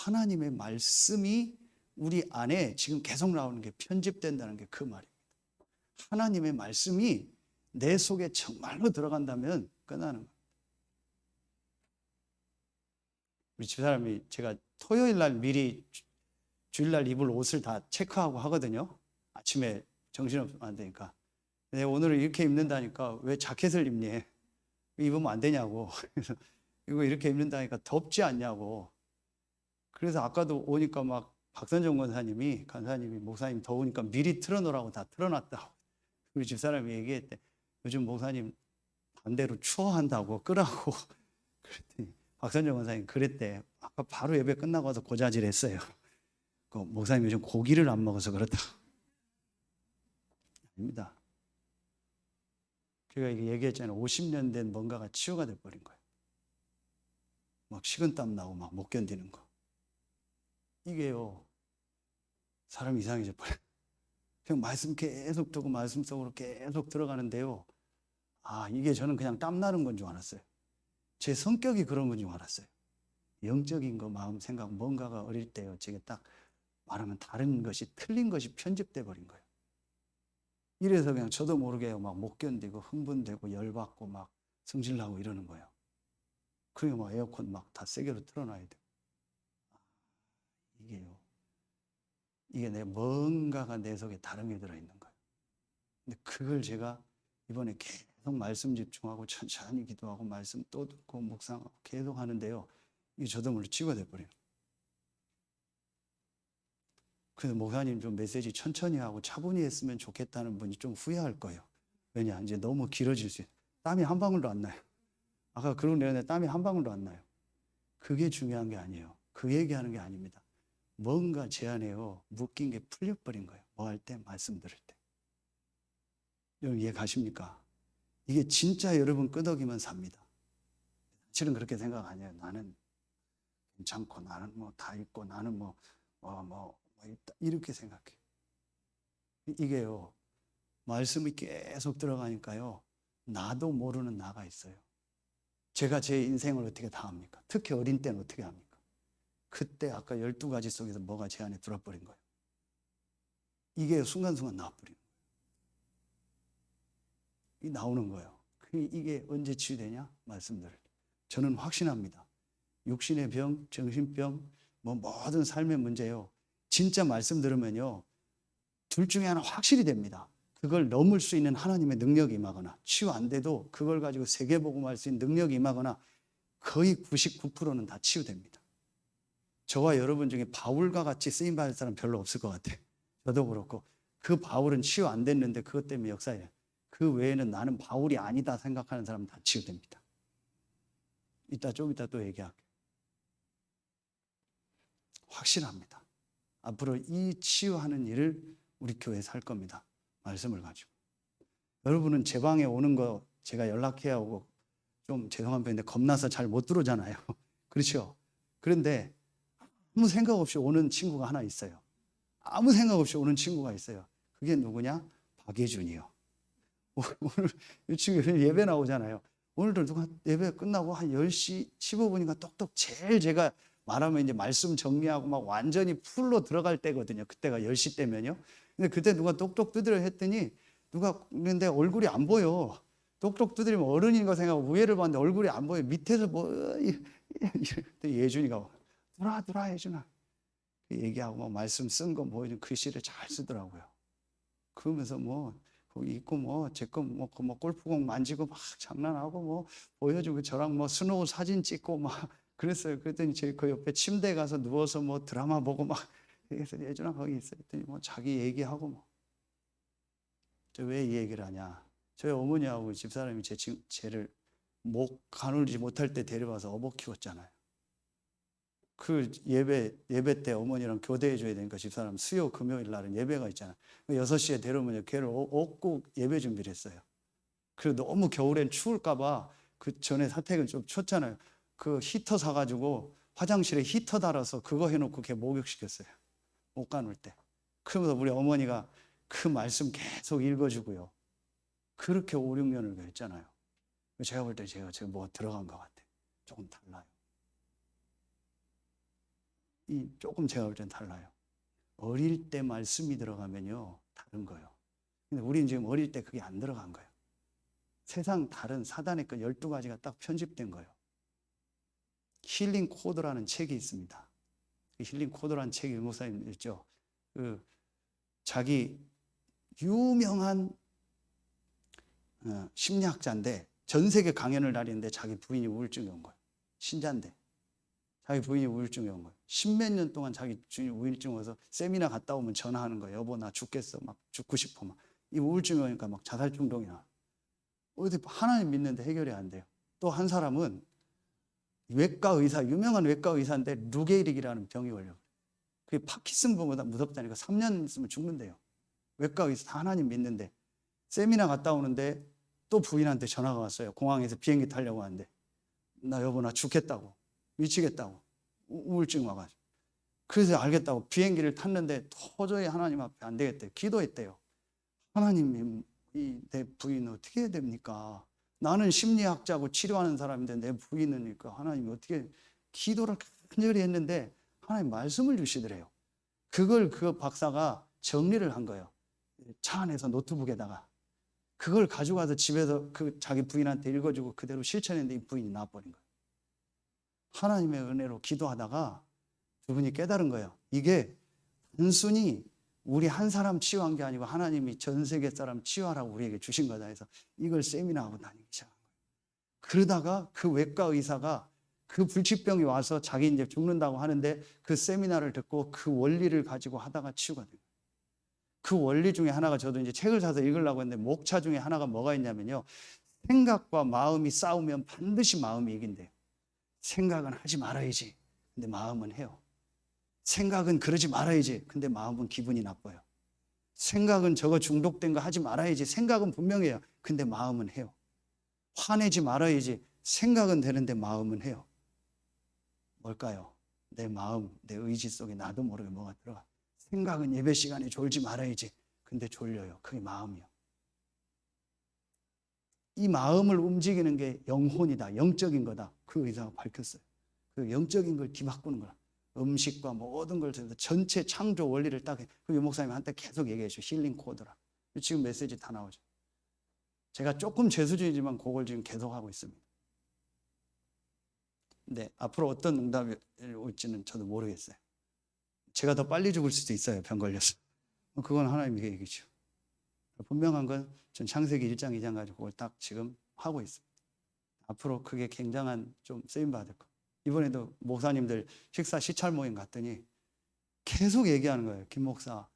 하나님의 말씀이 우리 안에 지금 계속 나오는 게 편집된다는 게 그 말입니다. 하나님의 말씀이 내 속에 정말로 들어간다면 끝나는 거예요. 우리 집사람이 제가 토요일 날 미리 주일날 입을 옷을 다 체크하고 하거든요. 아침에 정신없으면 안 되니까. 근데 오늘은 이렇게 입는다니까 왜 자켓을 입니? 입으면 안 되냐고. 그래서 이거 이렇게 입는다니까 덥지 않냐고. 그래서 아까도 오니까 막 박선정 간사님이 목사님 더우니까 미리 틀어놓으라고 다 틀어놨다고. 우리 집사람이 얘기했대. 요즘 목사님 반대로 추워한다고 끄라고. 그랬더니 박선정 권사님 그랬대. 아까 바로 예배 끝나고 와서 고자질했어요. 그 목사님 요즘 고기를 안 먹어서 그렇다. 아닙니다. 제가 이게 얘기했잖아요. 50년 된 뭔가가 치유가 돼버린 거예요. 막 식은땀 나고 막 못 견디는 거. 이게요, 사람 이상해져 버려요. 그냥 말씀 계속 듣고 말씀 속으로 계속 들어가는데요. 아, 이게 저는 그냥 땀 나는 건 줄 알았어요. 제 성격이 그런 건 줄 알았어요. 영적인 거, 마음, 생각, 뭔가가 어릴 때요. 제게 딱 말하면 다른 것이, 틀린 것이 편집돼 버린 거예요. 이래서 그냥 저도 모르게 막 못 견디고 흥분되고 열받고 막 성질나고 이러는 거예요. 그리고 막 에어컨 막 다 세게로 틀어놔야 돼요. 이게요. 이게 뭔가가 내 속에 다른 게 들어있는 거예요. 근데 그걸 제가 이번에 계속 말씀 집중하고 천천히 기도하고 말씀 또 듣고 묵상하고 계속 하는데요. 이게 저도 모르게 치유가 돼버려요. 그래서 목사님 좀 메시지 천천히 하고 차분히 했으면 좋겠다는 분이 좀 후회할 거예요. 왜냐? 이제 너무 길어질 수 있어요. 땀이 한 방울도 안 나요. 아까 그런 내용에 땀이 한 방울도 안 나요. 그게 중요한 게 아니에요. 그 얘기하는 게 아닙니다. 뭔가 제 안에요. 묶인 게 풀려버린 거예요. 뭐 할 때? 말씀 들을 때. 여러분 이해 가십니까? 이게 진짜 여러분 끄덕이면 삽니다. 실은 그렇게 생각 아니에요. 나는 괜찮고 나는 뭐 다 있고 나는 뭐 있다. 이렇게 생각해요. 이게요. 말씀이 계속 들어가니까요. 나도 모르는 나가 있어요. 제가 제 인생을 어떻게 다 합니까? 특히 어린 때는 어떻게 합니까? 그때 아까 12가지 속에서 뭐가 제 안에 들어버린 거예요. 이게 순간순간 나와버리는 거예요. 이 나오는 거예요. 이게 언제 치유되냐? 말씀드릴 때. 저는 확신합니다. 육신의 병, 정신병, 뭐 모든 삶의 문제요. 진짜 말씀 들으면요. 둘 중에 하나 확실히 됩니다. 그걸 넘을 수 있는 하나님의 능력이 임하거나 치유 안 돼도 그걸 가지고 세계복음할 수 있는 능력이 임하거나 거의 99%는 다 치유됩니다. 저와 여러분 중에 바울과 같이 쓰임받을 사람 별로 없을 것 같아요. 저도 그렇고 그 바울은 치유 안 됐는데 그것 때문에 역사해요. 그 외에는 나는 바울이 아니다 생각하는 사람은 다 치유됩니다. 좀 이따 또 얘기할게요. 확실합니다. 앞으로 이 치유하는 일을 우리 교회에서 할 겁니다. 말씀을 가지고. 여러분은 제 방에 오는 거 제가 연락해야 오고 좀 죄송한 편인데 겁나서 잘 못 들어오잖아요. 그렇죠? 그런데 아무 생각 없이 오는 친구가 하나 있어요. 아무 생각 없이 오는 친구가 있어요. 그게 누구냐? 박예준이요. 오늘 이 친구 예배 나오잖아요. 오늘도 누가 예배 끝나고 한 10시 15분인가 똑똑 제일 제가 말하면 이제 말씀 정리하고 막 완전히 풀로 들어갈 때거든요. 그때가 10시 때면요. 근데 그때 누가 똑똑 두드려 했더니 근데 얼굴이 안 보여. 똑똑 두드리면 어른인 거 생각하고 위에를 봤는데 얼굴이 안 보여. 밑에서 예준이가 들어와 예준아. 얘기하고 막 말씀 쓴 거 보여준 글씨를 잘 쓰더라고요. 그러면서 거기 있고 제 거 골프공 만지고 막 장난하고 보여주고 저랑 스노우 사진 찍고 막 그랬어요. 그랬더니 제 그 옆에 침대에 가서 누워서 드라마 보고 막 그래서 예전에 거기 있어요. 했더니 자기 얘기하고 저 왜 이 얘기를 하냐? 저희 어머니하고 집사람이 쟤를 목 가누지 못할 때 데려와서 업어 키웠잖아요. 그 예배 때 어머니랑 교대해 줘야 되니까 집사람 수요 금요일 날은 예배가 있잖아요. 6시에 데려오면 걔를 업고 예배 준비를 했어요. 그리고 너무 겨울엔 추울까봐 그 전에 사택은 좀 춥잖아요. 그 히터 사가지고 화장실에 히터 달아서 그거 해놓고 걔 목욕시켰어요. 못 가눌 때. 그러면서 우리 어머니가 그 말씀 계속 읽어주고요. 그렇게 5, 6년을 했잖아요. 제가 볼 때 제가 뭐가 들어간 것 같아요. 조금 달라요. 조금 제가 볼 땐 달라요. 어릴 때 말씀이 들어가면요 다른 거예요. 근데 우리는 지금 어릴 때 그게 안 들어간 거예요. 세상 다른 사단의 그 12가지가 딱 편집된 거예요. 힐링 코드라는 책이 있습니다. 그 힐링 코드라는 책이 목사님 있죠. 그 자기 유명한 심리학자인데 전 세계 강연을 다니는데 자기 부인이 우울증이 온 거예요. 신자인데 자기 부인이 우울증이 온 거예요. 십몇 년 동안 자기 주인이 우울증 와서 세미나 갔다 오면 전화하는 거예요. 여보 나 죽겠어. 막 죽고 싶어. 막 이 우울증이 오니까 막 자살 충동이 나. 어디 하나님 믿는데 해결이 안 돼요. 또 한 사람은 외과 의사, 유명한 외과 의사인데 루게릭이라는 병이 걸려요. 그게 파킨슨병보다 무섭다니까 3년 있으면 죽는데요. 외과 의사 하나님 믿는데 세미나 갔다 오는데 또 부인한테 전화가 왔어요. 공항에서 비행기 타려고 하는데 나 여보 나 죽겠다고 미치겠다고 우울증 와가지고 그래서 알겠다고 비행기를 탔는데 도저히 하나님 앞에 안 되겠대요. 기도했대요. 하나님 내 부인 어떻게 해야 됩니까? 나는 심리학자고 치료하는 사람인데 내 부인이니까 하나님이 어떻게 기도를 간절히 했는데 하나님 말씀을 주시더래요. 그걸 그 박사가 정리를 한 거예요. 차 안에서 노트북에다가 그걸 가져가서 집에서 그 자기 부인한테 읽어주고 그대로 실천했는데 이 부인이 나와버린 거예요. 하나님의 은혜로 기도하다가 두 분이 깨달은 거예요. 이게 단순히 우리 한 사람 치유한 게 아니고 하나님이 전 세계 사람 치유하라고 우리에게 주신 거다 해서 이걸 세미나하고 다니기 시작한 거예요. 그러다가 그 외과 의사가 그 불치병이 와서 자기 이제 죽는다고 하는데 그 세미나를 듣고 그 원리를 가지고 하다가 치유가 돼요. 그 원리 중에 하나가 저도 이제 책을 사서 읽으려고 했는데 목차 중에 하나가 뭐가 있냐면요. 생각과 마음이 싸우면 반드시 마음이 이긴대요. 생각은 하지 말아야지. 근데 마음은 해요. 생각은 그러지 말아야지. 근데 마음은 기분이 나빠요. 생각은 저거 중독된 거 하지 말아야지. 생각은 분명해요. 근데 마음은 해요. 화내지 말아야지. 생각은 되는데 마음은 해요. 뭘까요? 내 마음, 내 의지 속에 나도 모르게 뭐가 들어가. 생각은 예배 시간에 졸지 말아야지. 근데 졸려요. 그게 마음이요. 이 마음을 움직이는 게 영혼이다. 영적인 거다. 그 의사가 밝혔어요. 그 영적인 걸 뒤바꾸는 거라. 음식과 모든 걸 전체 창조 원리를 딱 그 목사님 한테 계속 얘기해 줘. 힐링 코드라. 지금 메시지 다 나오죠. 제가 조금 제 수준이지만 그걸 지금 계속 하고 있습니다. 근데 앞으로 어떤 응답이 올지는 저도 모르겠어요. 제가 더 빨리 죽을 수도 있어요. 병 걸려서. 그건 하나님의 계획이죠. 분명한 건 전 창세기 1장 2장 가지고 그걸 딱 지금 하고 있습니다. 앞으로 그게 굉장한 좀 쓰임 받을 거. 이번에도 목사님들 식사 시찰 모임 갔더니 계속 얘기하는 거예요. 김 목사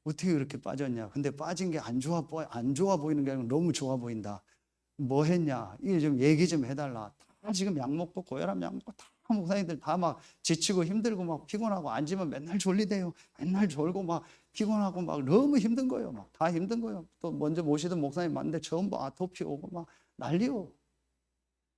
어떻게 그렇게 빠졌냐. 근데 빠진 게 안 좋아 보이는 게 아니고 너무 좋아 보인다. 뭐 했냐. 이게 좀 얘기 좀 해달라. 다 지금 약 먹고 고혈압 약 먹고 다 목사님들 다 막 지치고 힘들고 막 피곤하고 앉으면 맨날 졸리대요. 맨날 졸고 막 피곤하고 막 너무 힘든 거예요. 막 다 힘든 거예요. 또 먼저 모시던 목사님 많은데 전부 아토피 오고 막 난리요.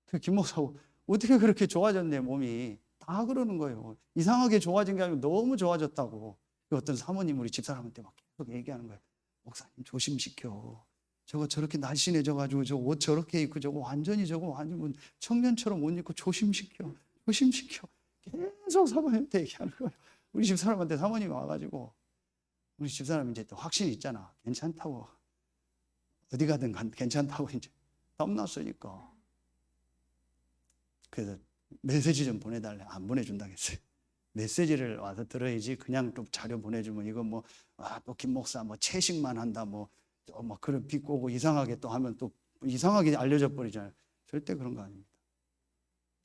그 김 목사 어떻게 그렇게 좋아졌네 몸이. 다 그러는 거예요. 이상하게 좋아진 게 아니고 너무 좋아졌다고. 어떤 사모님 우리 집사람한테 막 계속 얘기하는 거예요. 목사님 조심시켜. 저거 저렇게 날씬해져가지고 저 옷 저렇게 입고 저거 완전히 청년처럼 옷 입고 조심시켜. 계속 사모님한테 얘기하는 거예요. 우리 집사람한테 사모님이 와가지고 우리 집사람 이제 또 확신이 있잖아. 괜찮다고. 어디 가든 괜찮다고 이제 땀났으니까. 그래서 메시지 좀 보내달래. 안 보내준다겠어요. 메시지를 와서 들어야지 그냥 또 자료 보내주면 이거 뭐 또 김 목사 뭐 채식만 한다 뭐 그런 비꼬고 이상하게 또 하면 또 이상하게 알려져 버리잖아요. 절대 그런 거 아닙니다.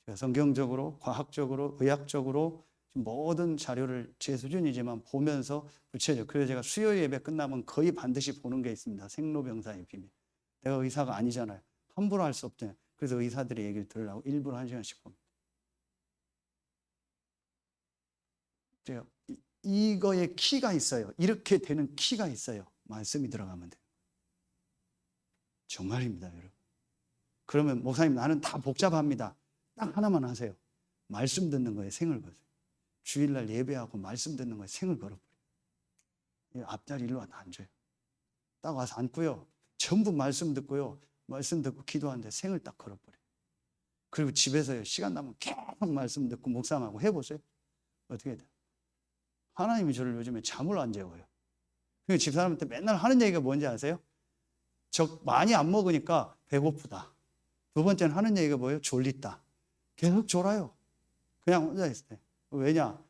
제가 성경적으로 과학적으로 의학적으로 모든 자료를 제 수준이지만 보면서 구체적. 그래서 제가 수요 예배 끝나면 거의 반드시 보는 게 있습니다. 생로병사의 비밀. 내가 의사가 아니잖아요. 함부로 할 수 없잖아요. 그래서 의사들의 얘기를 들으려고 일부러 1시간씩 봅니다. 제가 이거에 키가 있어요. 이렇게 되는 키가 있어요. 말씀이 들어가면 돼요. 정말입니다, 여러분. 그러면 목사님 나는 다 복잡합니다. 딱 하나만 하세요. 말씀 듣는 거에 생을 거세요. 주일날 예배하고 말씀 듣는 거에 생을 걸어버려요. 앞자리 일로 와서 앉아요. 딱 와서 앉고요. 전부 말씀 듣고요. 말씀 듣고 기도하는데 생을 딱 걸어버려요. 그리고 집에서요. 시간 나면 계속 말씀 듣고 묵상하고 해보세요. 어떻게 돼요? 하나님이 저를 요즘에 잠을 안 재워요. 그러니까 집사람한테 맨날 하는 얘기가 뭔지 아세요? 많이 안 먹으니까 배고프다. 두 번째는 하는 얘기가 뭐예요? 졸리다. 계속 졸아요. 그냥 혼자 있을 때. 왜냐?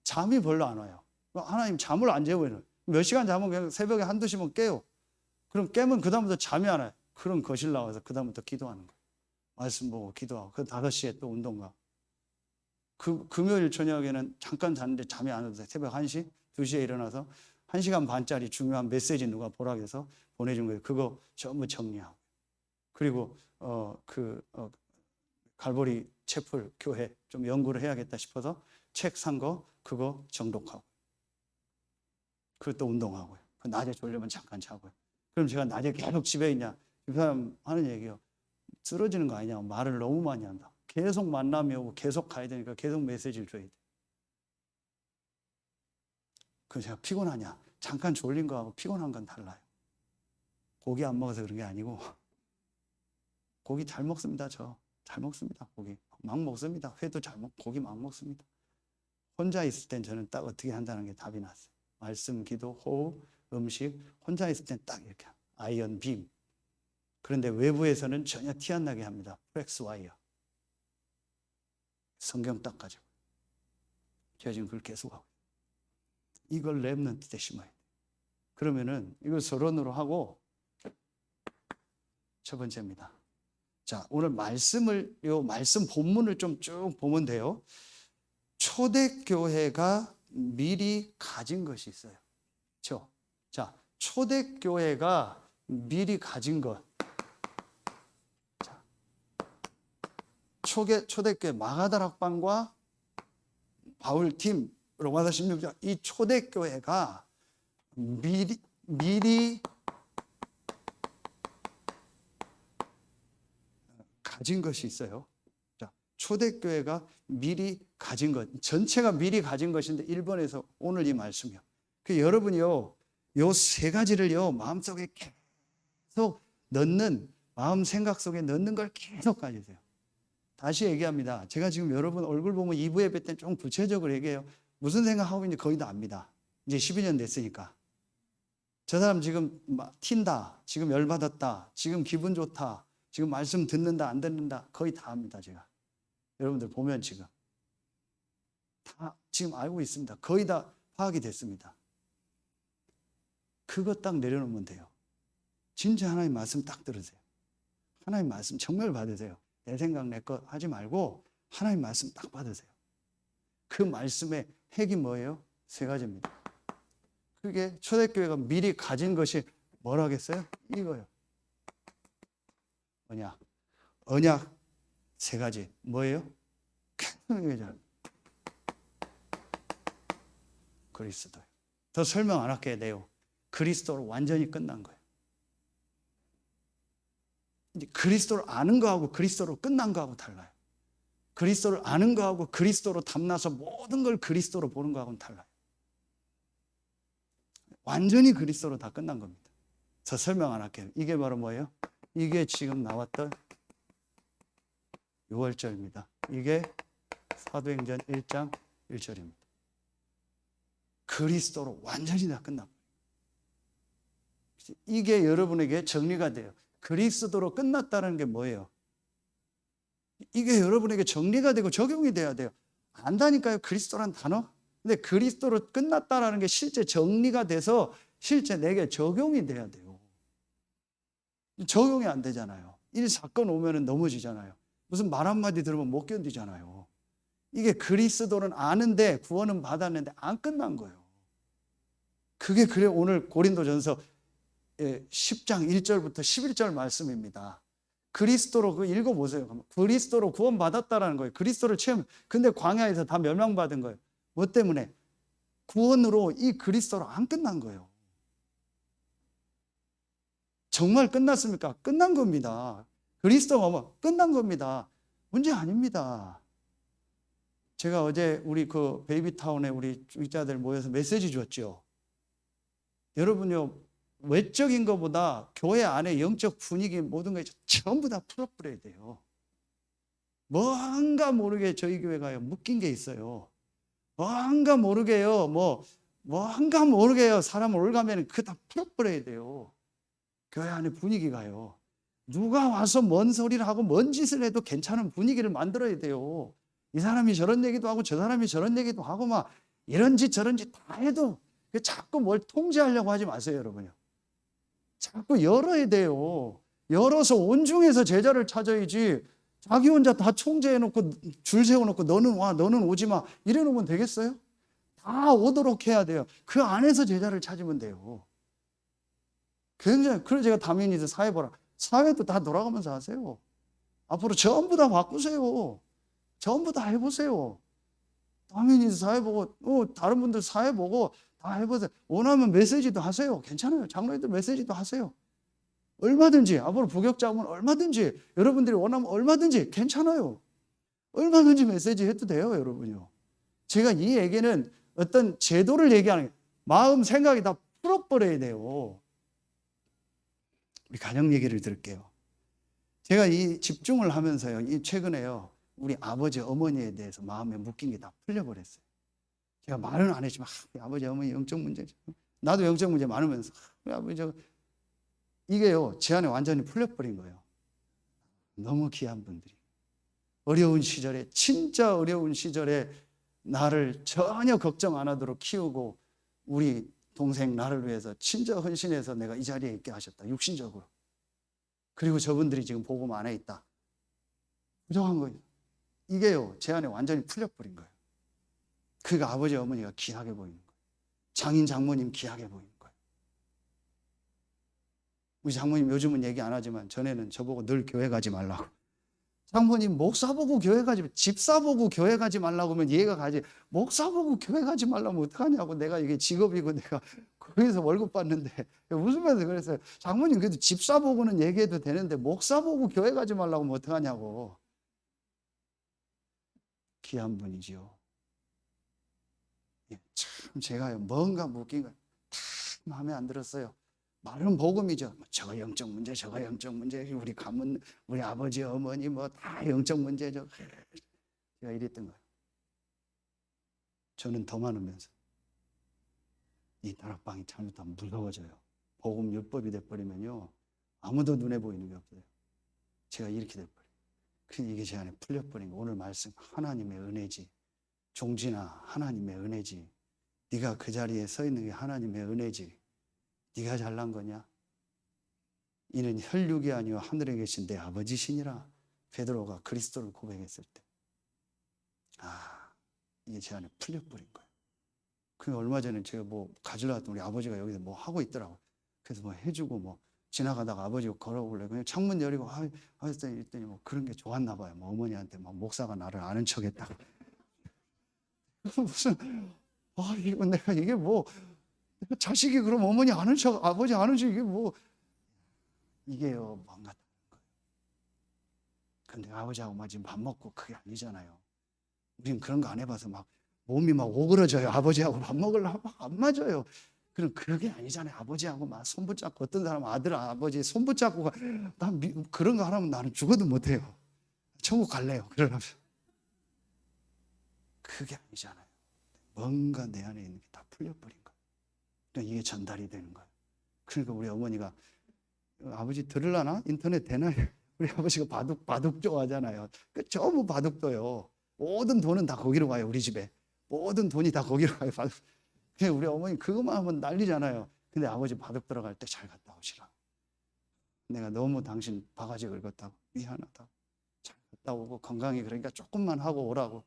잠이 별로 안 와요. 하나님 잠을 안 재워요. 몇 시간 자면 그냥 새벽에 한두 시면 깨요. 그럼 깨면 그다음부터 잠이 안 와요. 그럼 거실 나와서 그다음부터 기도하는 거예요. 말씀 보고 기도하고. 그 5시에 또 운동 가고. 금요일 저녁에는 잠깐 잤는데 잠이 안 와서 새벽 1시, 2시에 일어나서 1시간 반짜리 중요한 메시지 누가 보라고 해서 보내준 거예요. 그거 전부 정리하고. 그리고 갈보리 채플 교회 좀 연구를 해야겠다 싶어서 책 산 거 그거 정독하고. 그것도 운동하고요. 낮에 졸려면 잠깐 자고요. 그럼 제가 낮에 계속 집에 있냐? 이 사람 하는 얘기요. 쓰러지는 거 아니냐고 말을 너무 많이 한다. 계속 만남이 오고 계속 가야 되니까 계속 메시지를 줘야 돼. 그래서 제가 피곤하냐? 잠깐 졸린 거하고 피곤한 건 달라요. 고기 안 먹어서 그런 게 아니고 고기 잘 먹습니다. 저 잘 먹습니다. 고기 막 먹습니다. 회도 잘 먹고 고기 막 먹습니다. 혼자 있을 땐 저는 딱 어떻게 한다는 게 답이 났어요. 말씀, 기도, 호흡, 음식. 혼자 있을 땐 딱 이렇게 아이언 빔. 그런데 외부에서는 전혀 티 안 나게 합니다. 플렉스 와이어. 성경 딱 가지고. 제가 지금 그걸 계속하고 있어요. 이걸 랩런트 때 심어야 돼요. 그러면은 이걸 서론으로 하고 첫 번째입니다. 자, 오늘 말씀 본문을 좀 쭉 보면 돼요. 초대교회가 미리 가진 것이 있어요. 그렇죠? 자, 초대교회가 미리 가진 것. 자, 초대교회 마가다락방과 바울팀 로마서 16장 이 초대교회가 미리 가진 것이 있어요. 자, 초대교회가 미리 가진 것, 전체가 미리 가진 것인데 1번에서 오늘 이 말씀이요. 그 여러분이요, 요 3가지를요 마음속에 계속 넣는, 마음 생각 속에 넣는 걸 계속 가지세요. 다시 얘기합니다. 제가 지금 여러분 얼굴 보면 2부 예배 때는 좀 구체적으로 얘기해요. 무슨 생각하고 있는지 거의 다 압니다. 이제 12년 됐으니까. 저 사람 지금 튄다, 지금 열받았다, 지금 기분 좋다, 지금 말씀 듣는다 안 듣는다 거의 다 압니다. 제가 여러분들 보면 지금 다 지금 알고 있습니다. 거의 다 파악이 됐습니다. 그거 딱 내려놓으면 돼요. 진짜 하나님 말씀 딱 들으세요. 하나님 말씀 정말 받으세요. 내 생각 내 것 하지 말고 하나님 말씀 딱 받으세요. 그 말씀의 핵이 뭐예요? 3가지입니다. 그게 초대교회가 미리 가진 것이 뭐라겠어요? 이거요. 언약 3가지. 뭐예요? 그리스도요. 더 설명 안 할게요. 내용. 그리스도로 완전히 끝난 거예요. 이제 그리스도를 아는 거하고 그리스도로 끝난 거하고 달라요. 그리스도를 아는 거하고 그리스도로 담나서 모든 걸 그리스도로 보는 거하고는 달라요. 완전히 그리스도로 다 끝난 겁니다. 저 설명 안 할게요. 이게 바로 뭐예요? 이게 지금 나왔던 6월절입니다. 이게 사도행전 1장 1절입니다. 그리스도로 완전히 다 끝납니다. 이게 여러분에게 정리가 돼요. 그리스도로 끝났다는 게 뭐예요? 이게 여러분에게 정리가 되고 적용이 돼야 돼요. 안다니까요, 그리스도란 단어? 근데 그리스도로 끝났다는 게 실제 정리가 돼서 실제 내게 적용이 돼야 돼요. 적용이 안 되잖아요. 일 사건 오면은 넘어지잖아요. 무슨 말 한마디 들으면 못 견디잖아요. 이게 그리스도는 아는데 구원은 받았는데 안 끝난 거예요. 그게 그래 오늘 고린도전서 10장 1절부터 11절 말씀입니다. 그리스도로 그 읽어보세요. 그리스도로 구원받았다라는 거예요. 그리스도를 체험. 근데 광야에서 다 멸망받은 거예요. 뭐 때문에? 구원으로 이 그리스도로 안 끝난 거예요. 정말 끝났습니까? 끝난 겁니다. 그리스도가 뭐 끝난 겁니다. 문제 아닙니다. 제가 어제 우리 그 베이비타운에 우리 주의자들 모여서 메시지 줬죠. 여러분요, 외적인 것보다 교회 안에 영적 분위기 모든 게 전부 다 풀어버려야 돼요. 뭔가 모르게 저희 교회가요 묶인 게 있어요. 뭔가 모르게요. 뭔가 모르게요. 사람을 올가면 그거 다 풀어버려야 돼요. 교회 안에 분위기가요. 누가 와서 뭔 소리를 하고 뭔 짓을 해도 괜찮은 분위기를 만들어야 돼요. 이 사람이 저런 얘기도 하고 저 사람이 저런 얘기도 하고 막 이런 짓 저런 짓 다 해도 자꾸 뭘 통제하려고 하지 마세요, 여러분요. 자꾸 열어야 돼요. 열어서 온중에서 제자를 찾아야지. 자기 혼자 다 통제해놓고 줄 세워놓고 너는 와, 너는 오지 마. 이래놓으면 되겠어요? 다 오도록 해야 돼요. 그 안에서 제자를 찾으면 돼요. 굉장히, 그래서 제가 다민이들 사회 보라. 사회도 다 돌아가면서 하세요. 앞으로 전부 다 바꾸세요. 전부 다 해보세요. 다민이들 사회 보고, 다른 분들 사회 보고 다 해보세요. 원하면 메시지도 하세요. 괜찮아요. 장로님들 메시지도 하세요. 얼마든지, 앞으로 부격자면 얼마든지, 여러분들이 원하면 얼마든지 괜찮아요. 얼마든지 메시지 해도 돼요, 여러분요. 제가 이 얘기는 어떤 제도를 얘기하는 게 마음, 생각이 다 풀어버려야 돼요. 우리 가정 얘기를 들을게요. 제가 이 집중을 하면서요, 이 최근에요, 우리 아버지, 어머니에 대해서 마음에 묶인 게 다 풀려버렸어요. 제가 말은 안 했지만, 아버지, 어머니 영적 문제죠. 나도 영적 문제 많으면서, 아버지, 이게요, 제 안에 완전히 풀려버린 거예요. 너무 귀한 분들이. 어려운 시절에, 진짜 어려운 시절에 나를 전혀 걱정 안 하도록 키우고, 우리 동생 나를 위해서 진짜 헌신해서 내가 이 자리에 있게 하셨다. 육신적으로. 그리고 저분들이 지금 복음 안에 있다. 부정한 거예요. 이게요, 제 안에 완전히 풀려버린 거예요. 그러니까 아버지, 어머니가 귀하게 보이는 거예요. 장인, 장모님 귀하게 보이는 거예요. 우리 장모님 요즘은 얘기 안 하지만 전에는 저보고 늘 교회 가지 말라고. 장모님 목사 보고 교회 가지, 집사 보고 교회 가지 말라고 하면 이해가 가지. 목사 보고 교회 가지 말라면 어떡하냐고. 내가 이게 직업이고 내가 거기서 월급 받는데 웃으면서 그랬어요. 장모님 그래도 집사 보고는 얘기해도 되는데 목사 보고 교회 가지 말라고 하면 어떡하냐고. 귀한 분이지요. 참 제가 뭔가 묶인 거 다 마음에 안 들었어요. 말은 복음이죠. 저거 영적 문제, 저거 영적 문제, 우리 가문, 우리 아버지, 어머니 뭐 다 영적 문제죠. 제가 이랬던 거예요. 저는 더 많으면서 이 다락방이 잘못하면 무서워져요. 복음 율법이 돼버리면요, 아무도 눈에 보이는 게 없어요. 제가 이렇게 돼버려요. 그래서 이게 제 안에 풀려버린 거. 오늘 말씀 하나님의 은혜지. 종진아, 하나님의 은혜지. 네가 그 자리에 서 있는 게 하나님의 은혜지. 네가 잘난 거냐? 이는 혈육이 아니요 하늘에 계신 내 아버지시니라. 베드로가 그리스도를 고백했을 때, 이게 제 안에 풀려버린 거예요. 그 얼마 전에 제가 뭐 가지러 왔더니 우리 아버지가 여기서 뭐 하고 있더라고. 그래서 뭐 해주고 뭐 지나가다가 아버지가 걸어오길래 그냥 창문 열고 했더니 뭐 그런 게 좋았나 봐요. 뭐 어머니한테 막 목사가 나를 아는 척했다고. 무슨 이거 내가 이게 뭐 자식이 그럼 어머니 아는 척, 아버지 아는 척, 이게 뭐, 이게요, 뭔가 다른 거예요. 근데 아버지하고 막 지금 밥 먹고 그게 아니잖아요. 우리는 그런 거 안 해봐서 막 몸이 막 오그러져요. 아버지하고 밥 먹으려고 막 안 맞아요. 그럼 그게 아니잖아요. 아버지하고 막 손 붙잡고, 어떤 사람은 아들, 아버지 손 붙잡고, 난 그런 거 하라면 나는 죽어도 못해요. 천국 갈래요. 그러려면. 그게 아니잖아요. 뭔가 내 안에 있는 게 다 풀려버린 거예요. 이게 전달이 되는 거예요. 그러니까 우리 어머니가 아버지 들으려나? 인터넷 되나요? 우리 아버지가 바둑 좋아하잖아요. 그 전부 바둑도요. 모든 돈은 다 거기로 가요. 우리 집에 모든 돈이 다 거기로 가요. 바둑. 우리 어머니 그것만 하면 난리잖아요. 근데 아버지 바둑 들어갈 때 잘 갔다 오시라. 내가 너무 당신 바가지 긁었다고 미안하다고. 잘 갔다 오고 건강히 그러니까 조금만 하고 오라고.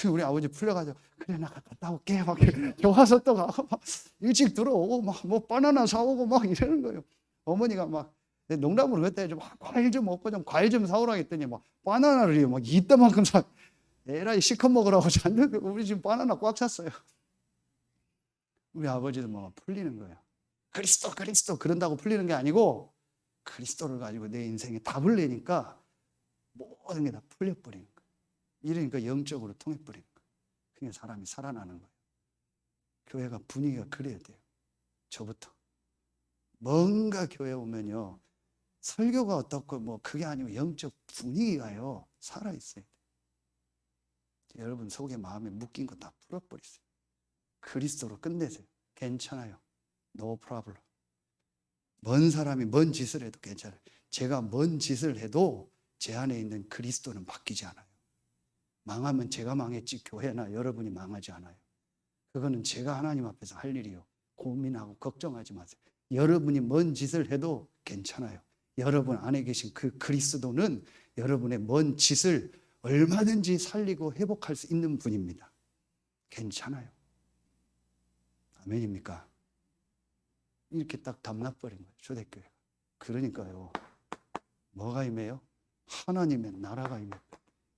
우리 아버지 풀려가지고 그래 나 갔다 올게 막 좋아서 또 가고 막 일찍 들어오고 막 뭐 바나나 사오고 막 이러는 거예요. 어머니가 막 농담으로 그때 좀 과일 좀 먹고 좀 과일 좀 사오라 했더니 막 바나나를 막 이따만큼 사. 에라이 시커 먹으라고 잤는데 우리 지금 바나나 꽉 찼어요. 우리 아버지도 막 풀리는 거예요. 그리스도 그런다고 풀리는 게 아니고 그리스도를 가지고 내 인생에 답을 내니까 모든 게 다 풀려버리는 거예요. 이러니까 영적으로 통해버리는 거예요. 그러니까 사람이 살아나는 거예요. 교회가 분위기가 그래야 돼요. 저부터. 뭔가 교회 오면요, 설교가 어떻고 뭐 그게 아니고 영적 분위기가요 살아있어야 돼요. 여러분 속에 마음에 묶인 거 다 풀어버리세요. 그리스도로 끝내세요. 괜찮아요. No problem. 먼 사람이 먼 짓을 해도 괜찮아요. 제가 먼 짓을 해도 제 안에 있는 그리스도는 바뀌지 않아요. 망하면 제가 망했지 교회나 여러분이 망하지 않아요. 그거는 제가 하나님 앞에서 할 일이요. 고민하고 걱정하지 마세요. 여러분이 먼 짓을 해도 괜찮아요. 여러분 안에 계신 그 그리스도는 여러분의 먼 짓을 얼마든지 살리고 회복할 수 있는 분입니다. 괜찮아요. 아멘입니까? 이렇게 딱 담나버린 거예요. 초대교회가. 그러니까요. 뭐가 임해요? 하나님의 나라가 임해요.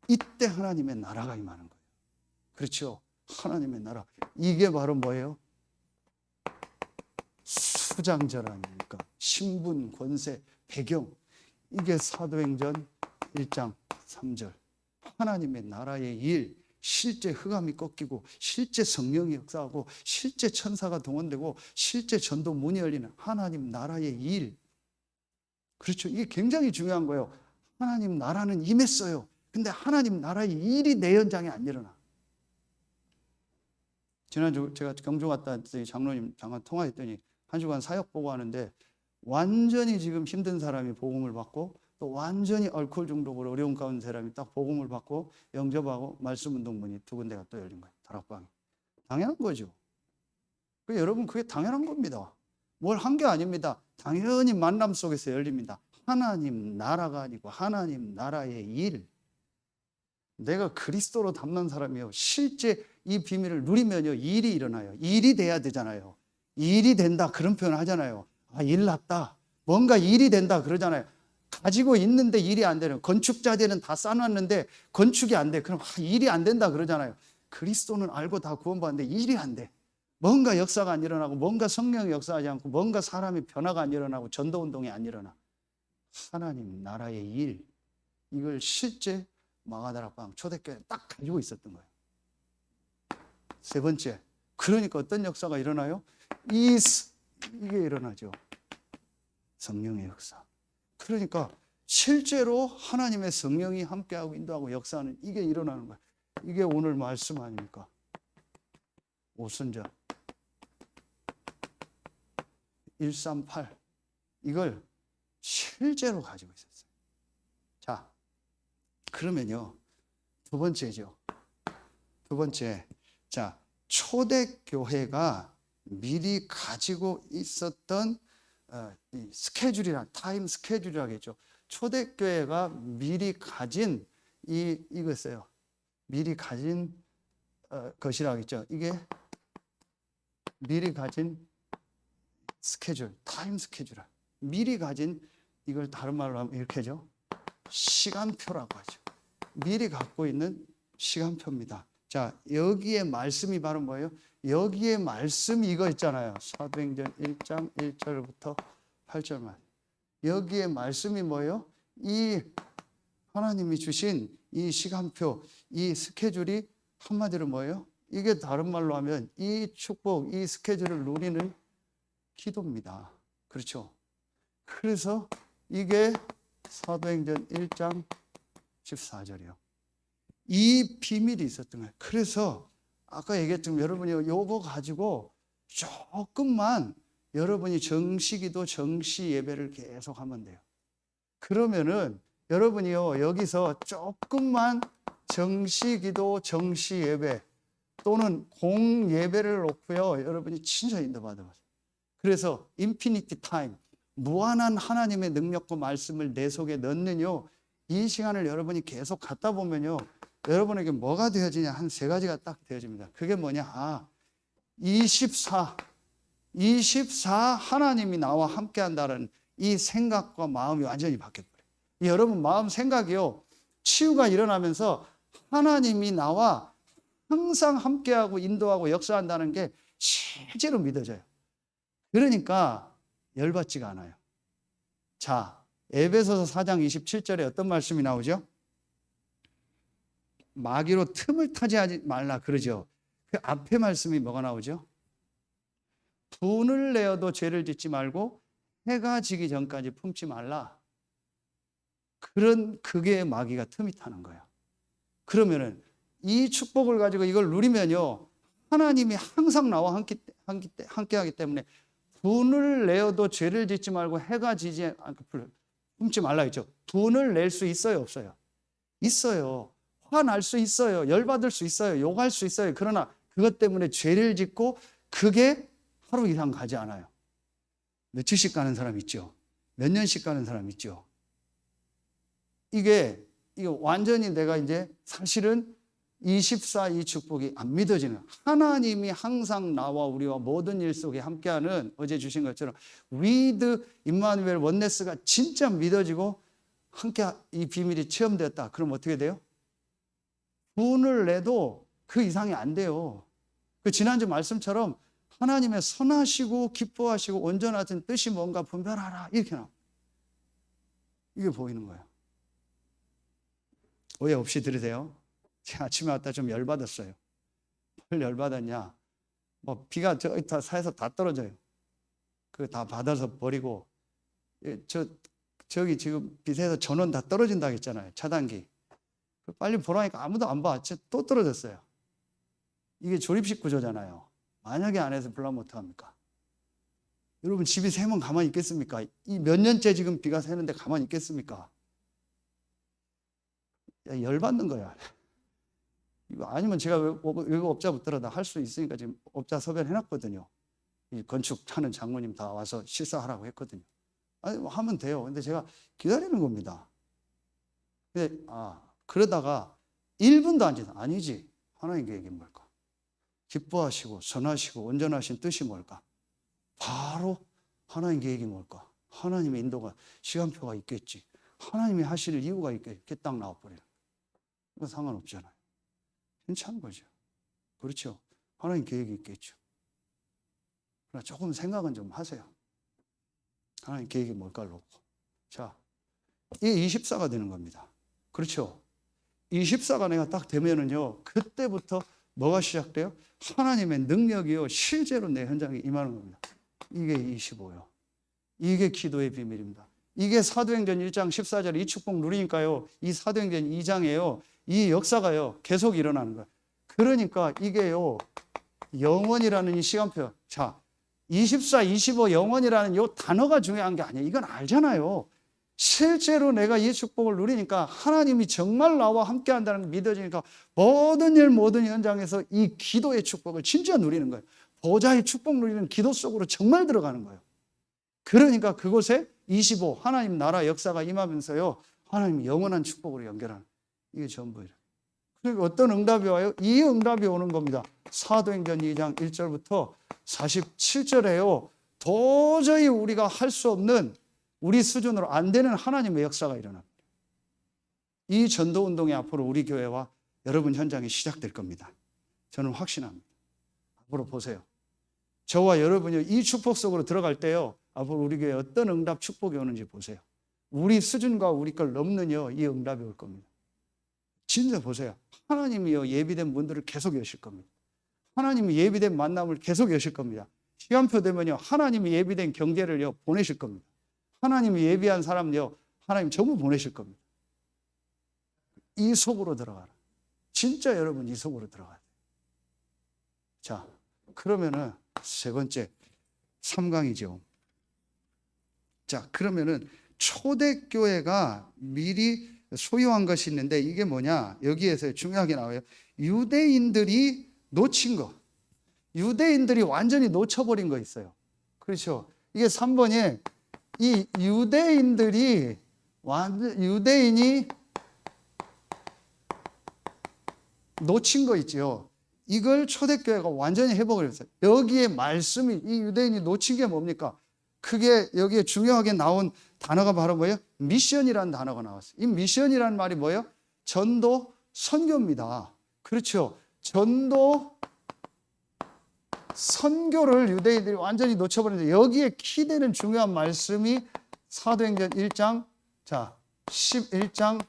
이때 하나님의 나라가 임하는 거예요. 그렇죠? 하나님의 나라. 이게 바로 뭐예요? 수장절 아닙니까? 신분, 권세, 배경. 이게 사도행전 1장 3절. 하나님의 나라의 일, 실제 흑암이 꺾이고 실제 성령이 역사하고 실제 천사가 동원되고 실제 전도 문이 열리는 하나님 나라의 일. 그렇죠? 이게 굉장히 중요한 거예요. 하나님 나라는 임했어요. 근데 하나님 나라의 일이 내 현장에 안 일어나. 지난주 제가 경주 갔다 왔더니 장로님 잠깐 통화했더니 한 주간 사역 보고 하는데 완전히 지금 힘든 사람이 복음을 받고 또 완전히 알코올 중독으로 어려운 가운데 사람이 딱 복음을 받고 영접하고 말씀 운동문이 2군데가 또 열린 거예요. 다락방이. 당연한 거죠. 여러분 그게 당연한 겁니다. 뭘 한 게 아닙니다. 당연히 만남 속에서 열립니다. 하나님 나라가 아니고 하나님 나라의 일. 내가 그리스도로 담는 사람이요. 실제 이 비밀을 누리면요. 일이 일어나요. 일이 돼야 되잖아요. 일이 된다 그런 표현을 하잖아요. 아, 일 났다. 뭔가 일이 된다 그러잖아요. 가지고 있는데 일이 안 되는 건축자들은 다 쌓아놨는데 건축이 안 돼. 그럼 일이 안 된다 그러잖아요. 그리스도는 알고 다 구원받는데 일이 안 돼. 뭔가 역사가 안 일어나고 뭔가 성령이 역사하지 않고 뭔가 사람의 변화가 안 일어나고 전도운동이 안 일어나. 하나님 나라의 일 이걸 실제 마가다락방 초대교회 딱 가지고 있었던 거예요. 세 번째, 그러니까 어떤 역사가 일어나요? 이게 일어나죠. 성령의 역사. 그러니까 실제로 하나님의 성령이 함께하고 인도하고 역사하는 이게 일어나는 거예요. 이게 오늘 말씀 아닙니까? 오순절 138 이걸 실제로 가지고 있었어요. 자, 그러면요 두 번째죠. 두 번째, 자 초대교회가 미리 가지고 있었던 이 스케줄이란 타임 스케줄이라겠죠. 초대교회가 미리 가진 이거였어요. 미리 가진 것이라겠죠. 이게 미리 가진 스케줄, 타임 스케줄. 미리 가진 이걸 다른 말로 하면 이렇게 하죠. 시간표라고 하죠. 미리 갖고 있는 시간표입니다. 자, 여기에 말씀이 바로 뭐예요? 여기에 말씀이 이거 있잖아요. 사도행전 1장 1절부터 8절만. 여기에 말씀이 뭐예요? 이 하나님이 주신 이 시간표, 이 스케줄이 한마디로 뭐예요? 이게 다른 말로 하면 이 축복, 이 스케줄을 누리는 기도입니다. 그렇죠? 그래서 이게 사도행전 1장 14절이요. 이 비밀이 있었던 거예요. 그래서 아까 얘기했지만 여러분이 요거 가지고 조금만 여러분이 정시기도 정시 예배를 계속 하면 돼요. 그러면은 여러분이요 여기서 조금만 정시기도 정시 예배 또는 공 예배를 놓고요 여러분이 진짜 인도받아요. 그래서 인피니티 타임 무한한 하나님의 능력과 말씀을 내 속에 넣는요 이 시간을 여러분이 계속 갖다 보면요 여러분에게 뭐가 되어지냐 한 세 가지가 딱 되어집니다. 그게 뭐냐? 24 하나님이 나와 함께 한다는 이 생각과 마음이 완전히 바뀌어버려요. 여러분 마음 생각이요 치유가 일어나면서 하나님이 나와 항상 함께하고 인도하고 역사한다는 게 실제로 믿어져요. 그러니까 열받지가 않아요. 자, 에베소서 4장 27절에 어떤 말씀이 나오죠? 마귀로 틈을 타지 하지 말라 그러죠. 그 앞에 말씀이 뭐가 나오죠? 분을 내어도 죄를 짓지 말고 해가 지기 전까지 품지 말라. 그게 마귀가 틈이 타는 거야. 그러면은 이 축복을 가지고 이걸 누리면요, 하나님이 항상 나와 함께하기 때문에 분을 내어도 죄를 짓지 말고 해가 지지 않고 품지 말라 했죠. 분을 낼 수 있어요, 없어요? 있어요. 화날 수 있어요. 열받을 수 있어요. 욕할 수 있어요. 그러나 그것 때문에 죄를 짓고 그게 하루 이상 가지 않아요. 며칠씩 가는 사람 있죠. 몇 년씩 가는 사람 있죠. 이게 완전히 내가 이제 사실은 24 이 축복이 안 믿어지는, 하나님이 항상 나와 우리와 모든 일 속에 함께하는, 어제 주신 것처럼 위드 임마누엘 원네스가 진짜 믿어지고 함께 이 비밀이 체험되었다. 그럼 어떻게 돼요? 분을 내도 그 이상이 안 돼요. 그 지난주 말씀처럼 하나님의 선하시고 기뻐하시고 온전하신 뜻이 뭔가 분별하라, 이렇게 나와. 이게 보이는 거예요. 오해 없이 들으세요. 제가 아침에 왔다 좀 열받았어요. 뭘 열받았냐? 뭐 비가 저기 다 사에서 다 떨어져요. 그거 다 받아서 버리고, 저기 지금 빛에서 전원 다 떨어진다고 했잖아요. 차단기. 빨리 보라니까 아무도 안 봐. 또 떨어졌어요. 이게 조립식 구조잖아요. 만약에 안에서 불나면 어떡합니까? 여러분 집이 새면 가만히 있겠습니까? 이 몇 년째 지금 비가 새는데 가만히 있겠습니까? 야, 열받는 거야. 이거 아니면 제가 외국 업자 붙더라도 할 수 있으니까 지금 업자 섭외를 해놨거든요. 이 건축하는 장모님 다 와서 실사하라고 했거든요. 아니, 뭐 하면 돼요. 근데 제가 기다리는 겁니다. 근데 그러다가 1분도 안 지나. 아니지. 하나님 계획이 뭘까? 기뻐하시고 선하시고 온전하신 뜻이 뭘까? 바로 하나님 계획이 뭘까? 하나님의 인도가, 시간표가 있겠지. 하나님이 하실 이유가 있겠지. 이렇게 딱 나와버려요. 그건 상관없잖아요. 괜찮은 거죠. 그렇죠. 하나님 계획이 있겠죠. 그러나 조금 생각은 좀 하세요. 하나님 계획이 뭘까를 놓고. 자, 이게 24가 되는 겁니다. 그렇죠. 24가 내가 딱 되면은요, 그때부터 뭐가 시작돼요? 하나님의 능력이요, 실제로 내 현장에 임하는 겁니다. 이게 25요. 이게 기도의 비밀입니다. 이게 사도행전 1장 14절 이 축복 누리니까요, 이 사도행전 2장에요, 이 역사가요, 계속 일어나는 거예요. 그러니까 이게요, 영원이라는 이 시간표. 자, 24, 25 영원이라는 이 단어가 중요한 게 아니에요. 이건 알잖아요. 실제로 내가 이 축복을 누리니까 하나님이 정말 나와 함께 한다는 게 믿어지니까 모든 일, 모든 현장에서 이 기도의 축복을 진짜 누리는 거예요. 보좌의 축복 누리는 기도 속으로 정말 들어가는 거예요. 그러니까 그곳에 25 하나님 나라 역사가 임하면서요, 하나님 영원한 축복으로 연결하는, 이게 전부예요. 그리고 어떤 응답이 와요? 이 응답이 오는 겁니다. 사도행전 2장 1절부터 47절에요. 도저히 우리가 할 수 없는, 우리 수준으로 안 되는 하나님의 역사가 일어납니다. 이 전도운동이 앞으로 우리 교회와 여러분 현장에 시작될 겁니다. 저는 확신합니다. 앞으로 보세요. 저와 여러분이 이 축복 속으로 들어갈 때요, 앞으로 우리 교회에 어떤 응답 축복이 오는지 보세요. 우리 수준과 우리 걸 넘는요, 이 응답이 올 겁니다. 진짜 보세요. 하나님이요, 예비된 문들을 계속 여실 겁니다. 하나님이 예비된 만남을 계속 여실 겁니다. 시간표 되면요, 하나님이 예비된 경제를요, 보내실 겁니다. 하나님이 예비한 사람요, 하나님 전부 보내실 겁니다. 이 속으로 들어가라. 진짜 여러분 이 속으로 들어가야 돼요. 자, 그러면은 세 번째 3강이죠. 자, 그러면은 초대교회가 미리 소유한 것이 있는데 이게 뭐냐? 여기에서 중요하게 나와요. 유대인들이 놓친 거. 유대인들이 완전히 놓쳐버린 거 있어요. 그렇죠. 이게 3번에 이 유대인이 놓친 거 있죠. 이걸 초대교회가 완전히 회복을 했어요. 여기에 말씀이, 이 유대인이 놓친 게 뭡니까? 그게 여기에 중요하게 나온 단어가 바로 뭐예요? 미션이라는 단어가 나왔어요. 이 미션이라는 말이 뭐예요? 전도, 선교입니다. 그렇죠. 전도, 선교를 유대인들이 완전히 놓쳐버렸는데 여기에 키되는 중요한 말씀이 사도행전 1장, 자, 11장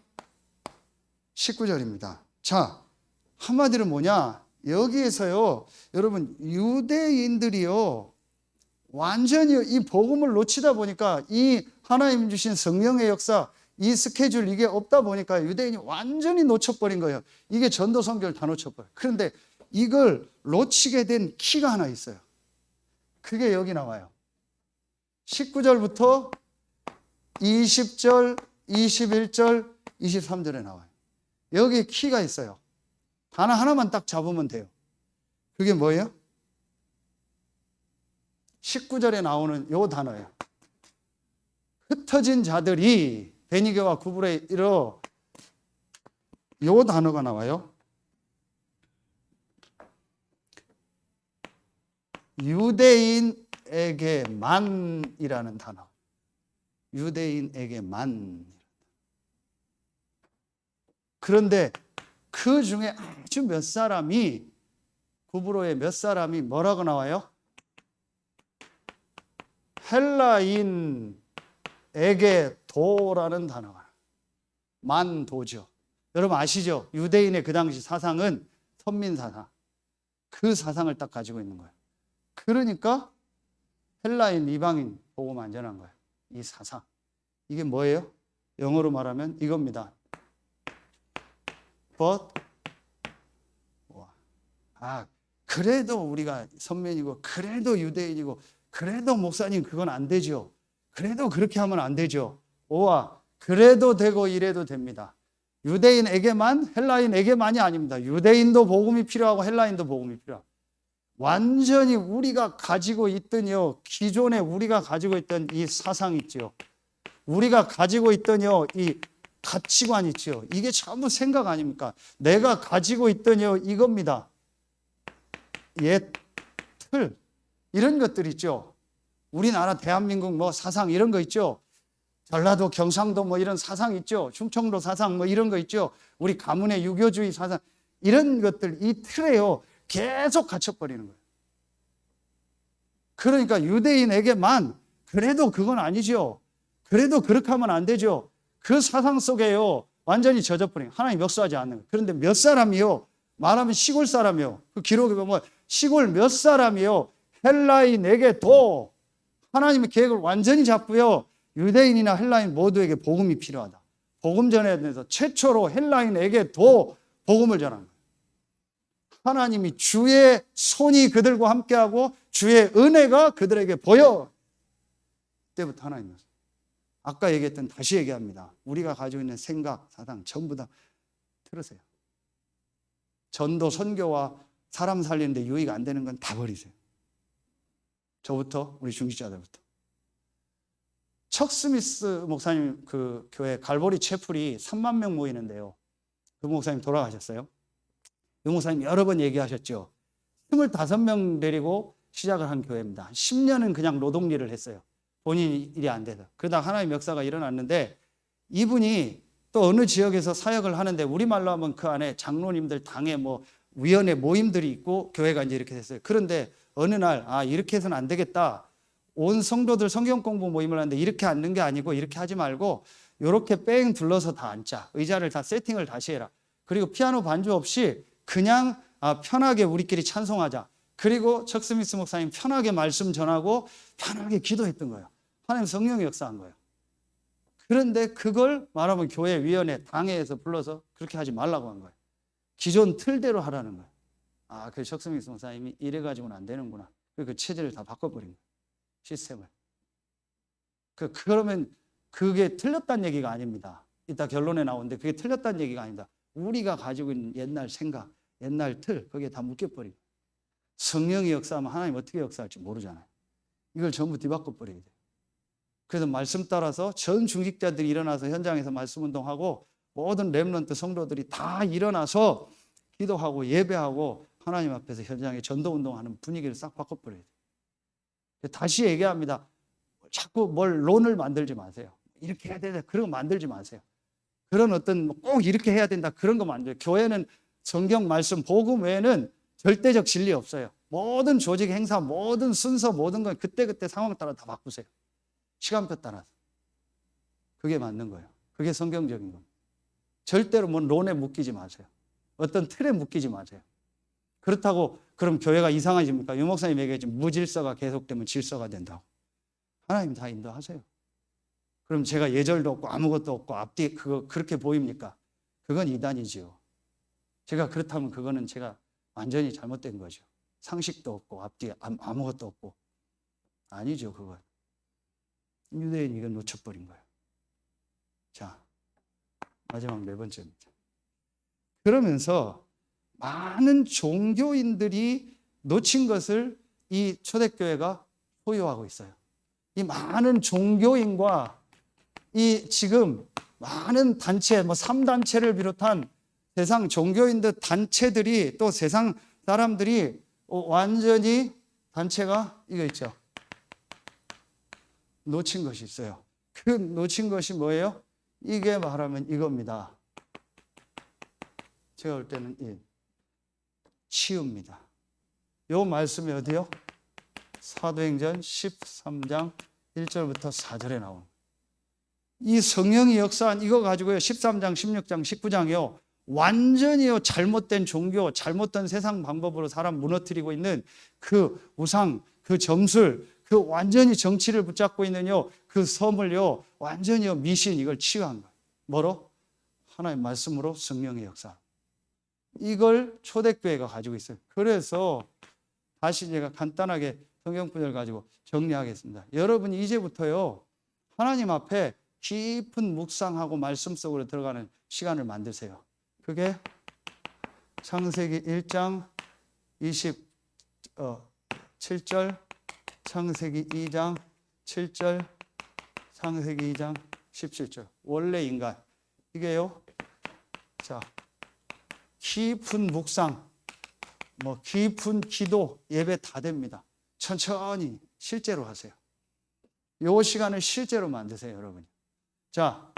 19절입니다. 자, 한마디로 뭐냐? 여기에서요, 여러분, 유대인들이요, 완전히 이 복음을 놓치다 보니까 이 하나님 주신 성령의 역사, 이 스케줄 이게 없다 보니까 유대인이 완전히 놓쳐버린 거예요. 이게 전도 선교를 다 놓쳐버려요. 그런데 이걸 놓치게 된 키가 하나 있어요. 그게 여기 나와요. 19절부터 20절, 21절, 23절에 나와요. 여기에 키가 있어요. 단어 하나만 딱 잡으면 돼요. 그게 뭐예요? 19절에 나오는 요 단어예요. 흩어진 자들이 베니게와 구브로에 이르러 요 단어가 나와요. 유대인에게만이라는 단어. 유대인에게만. 그런데 그 중에 아주 몇 사람이, 구브로의 몇 사람이 뭐라고 나와요? 헬라인에게도라는 단어가 만도죠. 여러분 아시죠? 유대인의 그 당시 사상은 선민사상. 그 사상을 딱 가지고 있는 거예요. 그러니까 헬라인, 이방인 복음 안전한 거예요. 이 사상. 이게 뭐예요? 영어로 말하면 이겁니다. But 그래도 우리가 선민이고 그래도 유대인이고 그래도 목사님 그건 안 되죠. 그래도 그렇게 하면 안 되죠. 그래도 되고 이래도 됩니다. 유대인에게만, 헬라인에게만이 아닙니다. 유대인도 복음이 필요하고 헬라인도 복음이 필요하고. 완전히 우리가 가지고 있던요, 기존에 우리가 가지고 있던 이 사상 있지요. 우리가 가지고 있던요, 이 가치관 있지요. 이게 전부 생각 아닙니까? 내가 가지고 있던요, 이겁니다. 옛 틀. 이런 것들 있죠. 우리나라 대한민국 뭐 사상 이런 거 있죠. 전라도 경상도 뭐 이런 사상 있죠. 충청도 사상 뭐 이런 거 있죠. 우리 가문의 유교주의 사상 이런 것들 이 틀에요 계속 갇혀버리는 거예요. 그러니까 유대인에게만 그래도 그건 아니죠. 그래도 그렇게 하면 안 되죠. 그 사상 속에요 완전히 젖어버린 하나님 역사하지 않는 거예요. 그런데 몇 사람이요 말하면 시골 사람이요. 그 기록에 보면 시골 몇 사람이요 헬라인에게도 하나님의 계획을 완전히 잡고요. 유대인이나 헬라인 모두에게 복음이 필요하다. 복음 전해야 돼서 최초로 헬라인에게도 복음을 전한 거예요. 하나님이 주의 손이 그들과 함께하고 주의 은혜가 그들에게 보여. 그때부터 하나님이었어요. 아까 얘기했던 다시 얘기합니다. 우리가 가지고 있는 생각, 사상 전부 다 들으세요. 전도, 선교와 사람 살리는데 유익 안 되는 건 다 버리세요. 저부터 우리 중직자들부터. 척 스미스 목사님 그 교회 갈보리 채플이 3만 명 모이는데요. 그 목사님 돌아가셨어요. 그 목사님 여러 번 얘기하셨죠. 25명 데리고 시작을 한 교회입니다. 10년은 그냥 노동일을 했어요. 본인 일이 안 돼서. 그러다 하나님의 역사가 일어났는데 이분이 또 어느 지역에서 사역을 하는데 우리말로 하면 그 안에 장로님들 당의 뭐 위원회 모임들이 있고 교회가 이제 이렇게 됐어요. 그런데 어느 날 이렇게 해서는 안 되겠다. 온 성도들 성경 공부 모임을 하는데 이렇게 앉는 게 아니고 이렇게 하지 말고 이렇게 뺑 둘러서 다 앉자. 의자를 다 세팅을 다시 해라. 그리고 피아노 반주 없이 그냥 편하게 우리끼리 찬송하자. 그리고 척 스미스 목사님 편하게 말씀 전하고 편하게 기도했던 거예요. 하나님 성령이 역사한 거예요. 그런데 그걸 말하면 교회 위원회 당회에서 불러서 그렇게 하지 말라고 한 거예요. 기존 틀대로 하라는 거예요. 그 척 스미스 목사님이 이래가지고는 안 되는구나. 그 체제를 다 바꿔버린 거예요. 시스템을. 그러면 그게 틀렸다는 얘기가 아닙니다. 이따 결론에 나오는데 그게 틀렸다는 얘기가 아닙니다. 우리가 가지고 있는 옛날 생각, 옛날 틀, 거기에 다 묶여버리고. 성령이 역사하면 하나님 어떻게 역사할지 모르잖아요. 이걸 전부 뒤바꿔버려야 돼요. 그래서 말씀 따라서 전 중직자들이 일어나서 현장에서 말씀 운동하고 모든 렘넌트 성도들이 다 일어나서 기도하고 예배하고 하나님 앞에서 현장에 전도 운동하는 분위기를 싹 바꿔버려야 돼요. 다시 얘기합니다. 자꾸 뭘 론을 만들지 마세요. 이렇게 해야 된다. 그런 거 만들지 마세요. 그런 어떤 꼭 이렇게 해야 된다. 그런 거 만들어요. 교회는 성경 말씀 복음 외에는 절대적 진리 없어요. 모든 조직 행사, 모든 순서, 모든 건 그때그때 상황 따라 다 바꾸세요. 시간표 따라서. 그게 맞는 거예요. 그게 성경적인 겁니다. 절대로 뭐 론에 묶이지 마세요. 어떤 틀에 묶이지 마세요. 그렇다고 그럼 교회가 이상해집니까? 유 목사님 얘기했지만 무질서가 계속되면 질서가 된다고. 하나님 다 인도하세요. 그럼 제가 예절도 없고 아무것도 없고 앞뒤 그거 그렇게 보입니까? 그건 이단이지요. 제가 그렇다면 그거는 제가 완전히 잘못된 거죠. 상식도 없고 앞뒤 아무것도 없고. 아니죠, 그건. 유대인이 이건 놓쳐버린 거예요. 자, 마지막 네 번째입니다. 그러면서 많은 종교인들이 놓친 것을 이 초대교회가 소유하고 있어요. 이 많은 종교인과 이 지금 많은 단체, 뭐 3단체를 비롯한 세상 종교인들 단체들이 또 세상 사람들이 완전히 단체가 이거 있죠. 놓친 것이 있어요. 그 놓친 것이 뭐예요? 이게 말하면 이겁니다. 제가 볼 때는 이 치유입니다. 요 말씀이 어디요? 사도행전 13장 1절부터 4절에 나온 이 성령의 역사한 이거 가지고요. 13장, 16장, 19장이요. 완전히요 잘못된 종교, 잘못된 세상 방법으로 사람 무너뜨리고 있는 그 우상, 그 점술, 그 완전히 정치를 붙잡고 있는요 그 섬을요 완전히요 미신 이걸 치유한 거예요. 뭐로? 하나의 말씀으로 성령의 역사. 이걸 초대교회가 가지고 있어요. 그래서 다시 제가 간단하게 성경문을 가지고 정리하겠습니다. 여러분이 이제부터요 하나님 앞에 깊은 묵상하고 말씀 속으로 들어가는 시간을 만드세요. 그게 창세기 1장 27절, 창세기 2장 7절, 창세기 2장 17절. 원래 인간. 이게요. 자, 깊은 묵상, 뭐 깊은 기도, 예배 다 됩니다. 천천히 실제로 하세요. 요 시간을 실제로 만드세요, 여러분이. 자,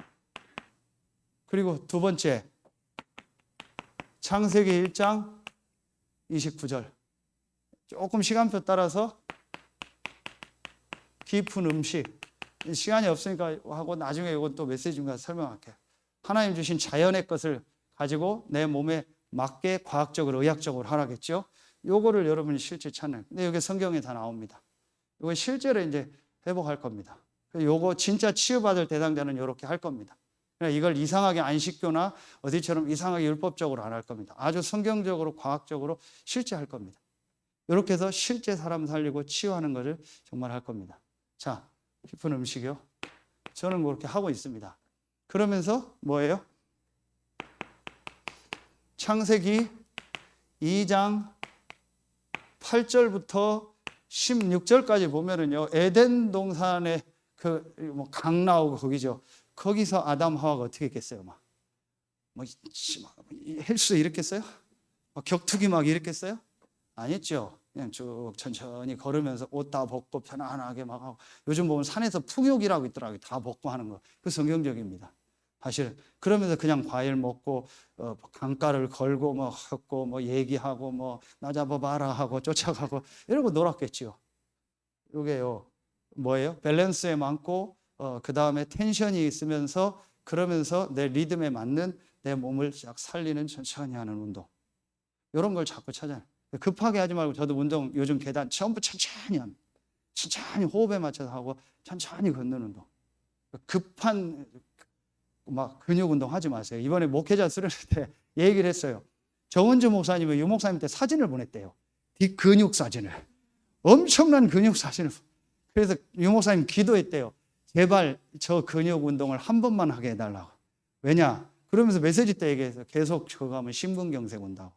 그리고 두 번째. 창세기 1장 29절. 조금 시간표 따라서 깊은 음식. 시간이 없으니까 하고 나중에 이건 또 메시지인가 설명할게요. 하나님 주신 자연의 것을 가지고 내 몸에 맞게 과학적으로 의학적으로 하라겠죠. 요거를 여러분이 실제 찾는. 근데 여기 성경에 다 나옵니다. 요거 실제로 이제 회복할 겁니다. 요거 진짜 치유받을 대상자는 이렇게 할 겁니다. 이걸 이상하게 안식교나 어디처럼 이상하게 율법적으로 안 할 겁니다. 아주 성경적으로 과학적으로 실제 할 겁니다. 이렇게 해서 실제 사람 살리고 치유하는 것을 정말 할 겁니다. 자, 깊은 음식이요. 저는 그렇게 하고 있습니다. 그러면서 뭐예요? 창세기 2장 8절부터 16절까지 보면은요, 에덴 동산에 강 나오고 거기죠. 거기서 아담 하와가 어떻게 했겠어요? 헬스 이랬겠어요? 격투기 막 이랬겠어요? 아니죠. 그냥 쭉 천천히 걸으면서 옷 다 벗고 편안하게 막 하고. 요즘 보면 산에서 풍욕이라고 있더라고요. 다 벗고 하는 거. 그 성경적입니다. 사실 그러면서 그냥 과일 먹고 강가를 걸고 뭐 하고 뭐 얘기하고 뭐 나 잡아봐라 하고 쫓아가고 이러고 놀았겠지요. 이게요 뭐예요? 밸런스에 많고 그 다음에 텐션이 있으면서 그러면서 내 리듬에 맞는 내 몸을 쫙 살리는 천천히 하는 운동. 이런 걸 자꾸 찾아요. 급하게 하지 말고 저도 운동 요즘 계단 처음부터 천천히 합니다. 천천히 호흡에 맞춰서 하고 천천히 걷는 운동. 급한 막 근육 운동 하지 마세요. 이번에 목회자 수련회 때 얘기를 했어요. 정은주 목사님이 유 목사님한테 사진을 보냈대요. 뒷근육 사진을. 엄청난 근육 사진을. 그래서 유 목사님 기도했대요. 제발 저 근육 운동을 한 번만 하게 해달라고. 왜냐? 그러면서 메시지 때 얘기해서 계속 저거 하면 심근경색 온다고.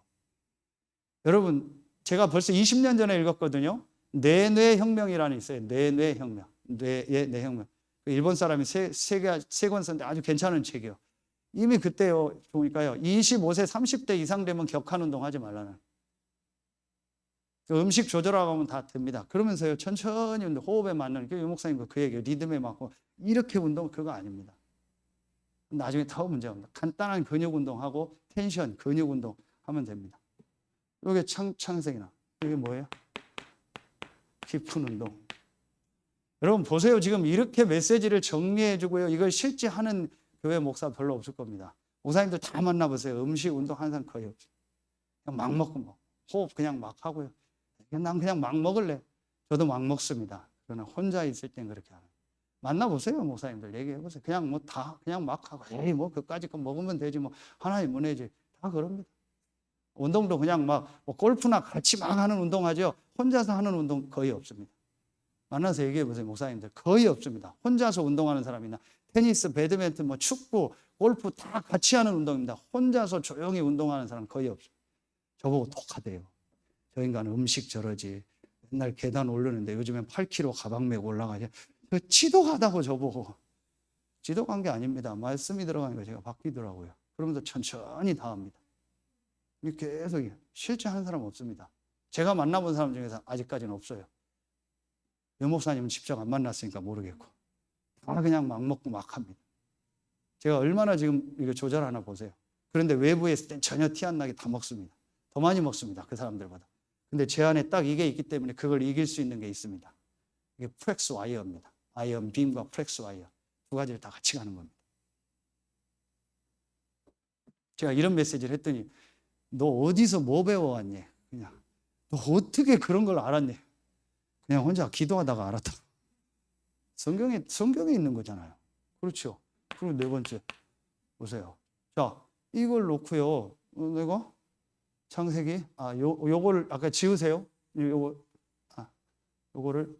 여러분, 제가 벌써 20년 전에 읽었거든요. 뇌뇌혁명이라는 있어요. 뇌뇌혁명. 뇌의 뇌혁명. 일본 사람이 세 권 썼는데 아주 괜찮은 책이요. 이미 그때요, 보니까요, 25세, 30대 이상 되면 격한 운동 하지 말라는. 음식 조절하고 하면 다 됩니다. 그러면서요, 천천히 호흡에 맞는, 유 목사님 그 얘기예요. 리듬에 맞고. 이렇게 운동, 그거 아닙니다. 나중에 더 문제가 옵니다. 간단한 근육 운동하고 텐션, 근육 운동 하면 됩니다. 이게 창세기나. 이게 뭐예요? 깊은 운동. 여러분 보세요. 지금 이렇게 메시지를 정리해 주고요. 이걸 실제 하는 교회 목사 별로 없을 겁니다. 목사님들 다 만나보세요. 음식, 운동 항상 거의 없어요. 그냥 막 먹고 호흡 그냥 막 하고요. 난 그냥 막 먹을래. 저도 막 먹습니다. 그러나 혼자 있을 땐 그렇게 하는. 만나보세요, 목사님들. 얘기해보세요. 그냥 뭐 다, 그냥 막 하고, 에이, 뭐, 그까짓 거 먹으면 되지, 뭐, 하나님 은혜지. 다 그럽니다. 운동도 그냥 막, 뭐 골프나 같이 막 하는 운동 하죠. 혼자서 하는 운동 거의 없습니다. 만나서 얘기해보세요, 목사님들. 거의 없습니다. 혼자서 운동하는 사람이나, 테니스, 배드민턴, 뭐, 축구, 골프 다 같이 하는 운동입니다. 혼자서 조용히 운동하는 사람 거의 없어요. 저보고 독하대요. 저 인간은 음식 저러지. 맨날 계단 오르는데 요즘엔 8kg 가방 메고 올라가지. 지독하다고 저보고. 지독한 게 아닙니다. 말씀이 들어가니까 제가 바뀌더라고요. 그러면서 천천히 다 합니다. 계속 실제 하는 사람 없습니다. 제가 만나본 사람 중에서 아직까지는 없어요. 여 목사님은 직접 안 만났으니까 모르겠고. 다 그냥 막 먹고 막 합니다. 제가 얼마나 지금 이거 조절하나 보세요. 그런데 외부에 있을 땐 전혀 티 안 나게 다 먹습니다. 더 많이 먹습니다. 그 사람들보다. 근데 제 안에 딱 이게 있기 때문에 그걸 이길 수 있는 게 있습니다. 이게 프렉스 와이어입니다. 아이언 빔과 프렉스 와이어. 두 가지를 다 같이 가는 겁니다. 제가 이런 메시지를 했더니 너 어디서 뭐 배워왔니? 그냥 너 어떻게 그런 걸 알았니? 그냥 혼자 기도하다가 알았다. 성경에 있는 거잖아요. 그렇죠. 그리고 네 번째 보세요. 자, 이걸 놓고요. 내가 창세기 요거를 아까 지우세요. 요거를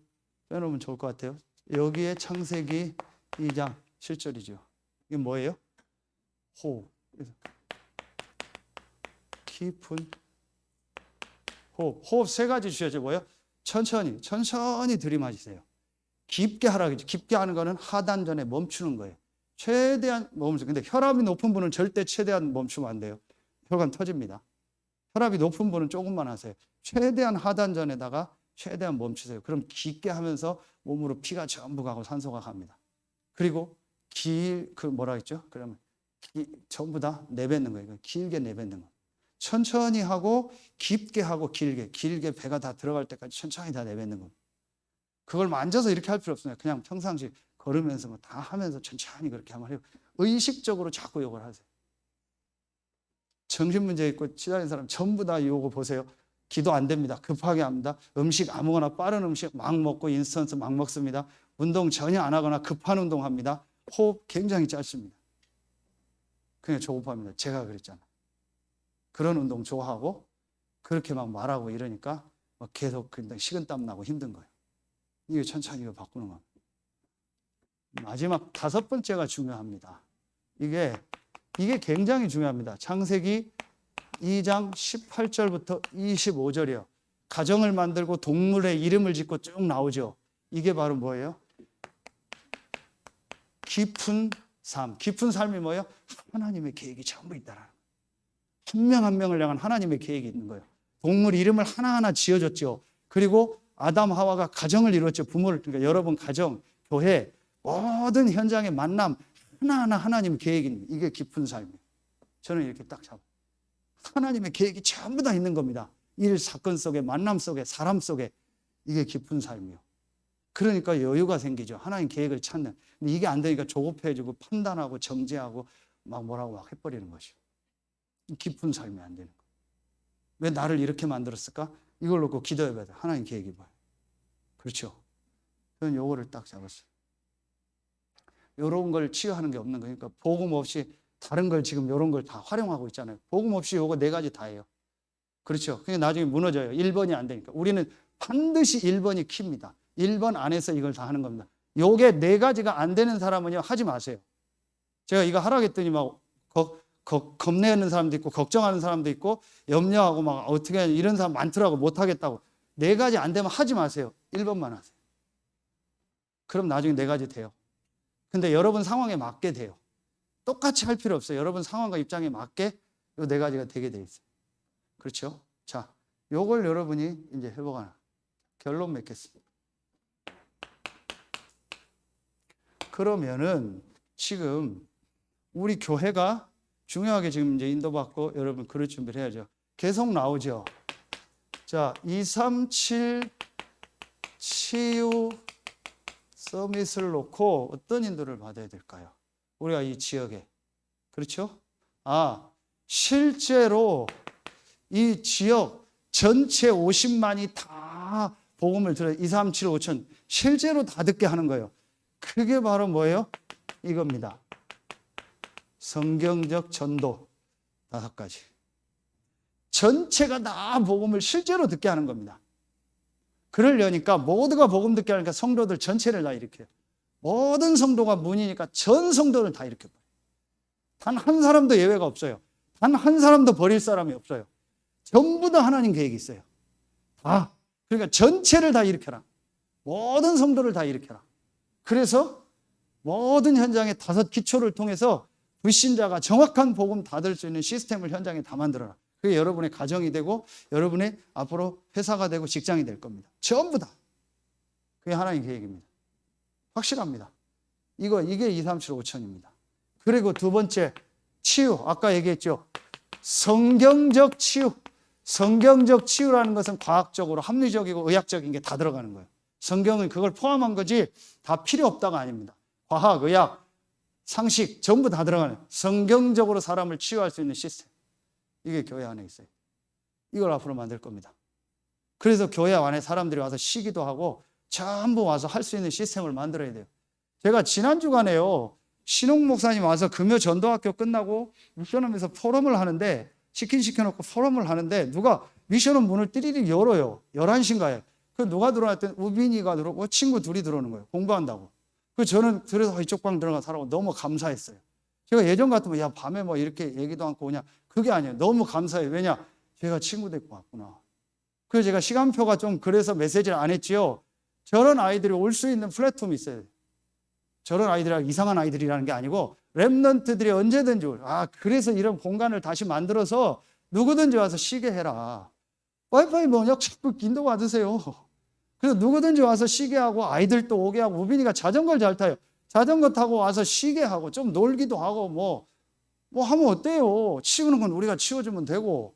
빼놓으면 좋을 것 같아요. 여기에 창세기 2장 7절이죠. 이게 뭐예요? 호흡. 깊은 호흡. 호흡 세 가지 주셔야죠. 뭐예요? 천천히 들이마시세요. 깊게 하라고. 깊게 하는 거는 하단전에 멈추는 거예요. 최대한 멈추. 근데 혈압이 높은 분은 절대 최대한 멈추면 안 돼요. 혈관 터집니다. 혈압이 높은 분은 조금만 하세요. 최대한 하단전에다가 최대한 멈추세요. 그럼 깊게 하면서 몸으로 피가 전부 가고 산소가 갑니다. 그리고 뭐라 했죠? 그러면 전부 다 내뱉는 거예요. 길게 내뱉는 거. 천천히 하고 깊게 하고 길게 배가 다 들어갈 때까지 천천히 다 내뱉는 겁니다. 그걸 만져서 이렇게 할 필요 없어요. 그냥 평상시 걸으면서 뭐 다 하면서 천천히 그렇게 하면 해요. 의식적으로 자꾸 이걸 하세요. 정신문제 있고 치달린 사람 전부 다 이거 보세요. 기도 안 됩니다. 급하게 합니다. 음식 아무거나 빠른 음식 막 먹고 인스턴트 막 먹습니다. 운동 전혀 안 하거나 급한 운동합니다. 호흡 굉장히 짧습니다. 그냥 조급합니다. 제가 그랬잖아요. 그런 운동 좋아하고 그렇게 막 말하고 이러니까 막 계속 식은땀 나고 힘든 거예요. 이게 천천히 이거 바꾸는 겁니다. 마지막 5번째가 중요합니다. 이게 굉장히 중요합니다. 창세기 2장 18절부터 25절이요. 가정을 만들고 동물의 이름을 짓고 쭉 나오죠. 이게 바로 뭐예요? 깊은 삶. 깊은 삶이 뭐예요? 하나님의 계획이 전부 있다라는 거예요. 한 명 한 명을 향한 하나님의 계획이 있는 거예요. 동물 이름을 하나하나 지어줬죠. 그리고 아담 하와가 가정을 이뤘죠. 부모를, 그러니까 여러분 가정, 교회, 모든 현장의 만남 하나하나 하나님 계획입니다. 이게 깊은 삶이에요. 저는 이렇게 딱 잡아요. 하나님의 계획이 전부 다 있는 겁니다. 일, 사건 속에, 만남 속에, 사람 속에. 이게 깊은 삶이에요. 그러니까 여유가 생기죠. 하나님 계획을 찾는. 근데 이게 안 되니까 조급해지고 판단하고 정죄하고 막 뭐라고 막 해버리는 것이죠. 깊은 삶이 안 되는 거예요. 왜 나를 이렇게 만들었을까? 이걸 놓고 기도해봐야 돼. 하나님 계획이 뭐예요? 그렇죠. 저는 요거를 딱 잡았어요. 요런 걸 치유하는 게 없는 거예요. 그러니까 복음 없이 다른 걸 지금 요런 걸 다 활용하고 있잖아요. 복음 없이 요거 4가지 다 해요. 그렇죠. 그게 나중에 무너져요. 1번이 안 되니까. 우리는 반드시 1번이 키입니다. 1번 안에서 이걸 다 하는 겁니다. 요게 4가지가 안 되는 사람은요, 하지 마세요. 제가 이거 하라고 했더니 막 겁내는 사람도 있고 걱정하는 사람도 있고 염려하고 막 어떻게 하냐 이런 사람 많더라고. 못하겠다고. 4가지 안 되면 하지 마세요. 1번만 하세요. 그럼 나중에 4가지 돼요. 근데 여러분 상황에 맞게 돼요. 똑같이 할 필요 없어요. 여러분 상황과 입장에 맞게 요 4가지가 되게 돼 있어요. 그렇죠? 자, 요걸 여러분이 이제 해보거나 결론 맺겠습니다. 그러면은 지금 우리 교회가 중요하게 지금 이제 인도받고 여러분 그럴 준비를 해야죠. 계속 나오죠. 자, 237 치유 서밋을 놓고 어떤 인도를 받아야 될까요? 우리가 이 지역에. 그렇죠? 실제로 이 지역 전체 50만이 다 복음을 들어요. 237 5천 실제로 다 듣게 하는 거예요. 그게 바로 뭐예요? 이겁니다. 성경적 전도 5가지. 전체가 다 복음을 실제로 듣게 하는 겁니다. 그러려니까 모두가 복음 듣게 하니까 성도들 전체를 다 일으켜요. 모든 성도가 문이니까 전 성도를 다 일으켜버려요. 단 한 사람도 예외가 없어요. 단 한 사람도 버릴 사람이 없어요. 전부 다 하나님 계획이 있어요. 다. 그러니까 전체를 다 일으켜라. 모든 성도를 다 일으켜라. 그래서 모든 현장의 5 기초를 통해서 불신자가 정확한 복음 다 들 수 있는 시스템을 현장에 다 만들어라. 그게 여러분의 가정이 되고 여러분의 앞으로 회사가 되고 직장이 될 겁니다. 전부 다. 그게 하나님의 계획입니다. 확실합니다. 이게 2, 3, 7, 5천입니다. 그리고 두 번째, 치유. 아까 얘기했죠. 성경적 치유. 성경적 치유라는 것은 과학적으로 합리적이고 의학적인 게 다 들어가는 거예요. 성경은 그걸 포함한 거지 다 필요 없다가 아닙니다. 과학, 의학, 상식 전부 다 들어가는 성경적으로 사람을 치유할 수 있는 시스템. 이게 교회 안에 있어요. 이걸 앞으로 만들 겁니다. 그래서 교회 안에 사람들이 와서 쉬기도 하고 전부 와서 할 수 있는 시스템을 만들어야 돼요. 제가 지난 주간에요. 신홍 목사님 와서 금요 전도학교 끝나고 미션홈에서 포럼을 하는데 치킨 시켜놓고 포럼을 하는데 누가 미션홈 문을 띠리리 열어요. 11시인가에. 그 누가 들어왔더니 우빈이가 들어오고 친구 둘이 들어오는 거예요. 공부한다고. 저는 그래서 이쪽 방 들어가 살라고 너무 감사했어요. 제가 예전 같으면 야 밤에 뭐 이렇게 얘기도 않고 오냐. 그게 아니에요. 너무 감사해요. 왜냐? 제가 친구 데리고 왔구나. 그래서 제가 시간표가 좀 그래서 메시지를 안 했지요. 저런 아이들이 올 수 있는 플랫폼이 있어요. 저런 아이들이 이상한 아이들이라는 게 아니고 랩런트들이 언제든지 그래서 이런 공간을 다시 만들어서 누구든지 와서 쉬게 해라. 와이파이 뭐냐? 자꾸 인도 받으세요. 그래서 누구든지 와서 쉬게 하고 아이들도 오게 하고 우빈이가 자전거를 잘 타요. 자전거 타고 와서 쉬게 하고 좀 놀기도 하고 뭐 하면 어때요? 치우는 건 우리가 치워주면 되고.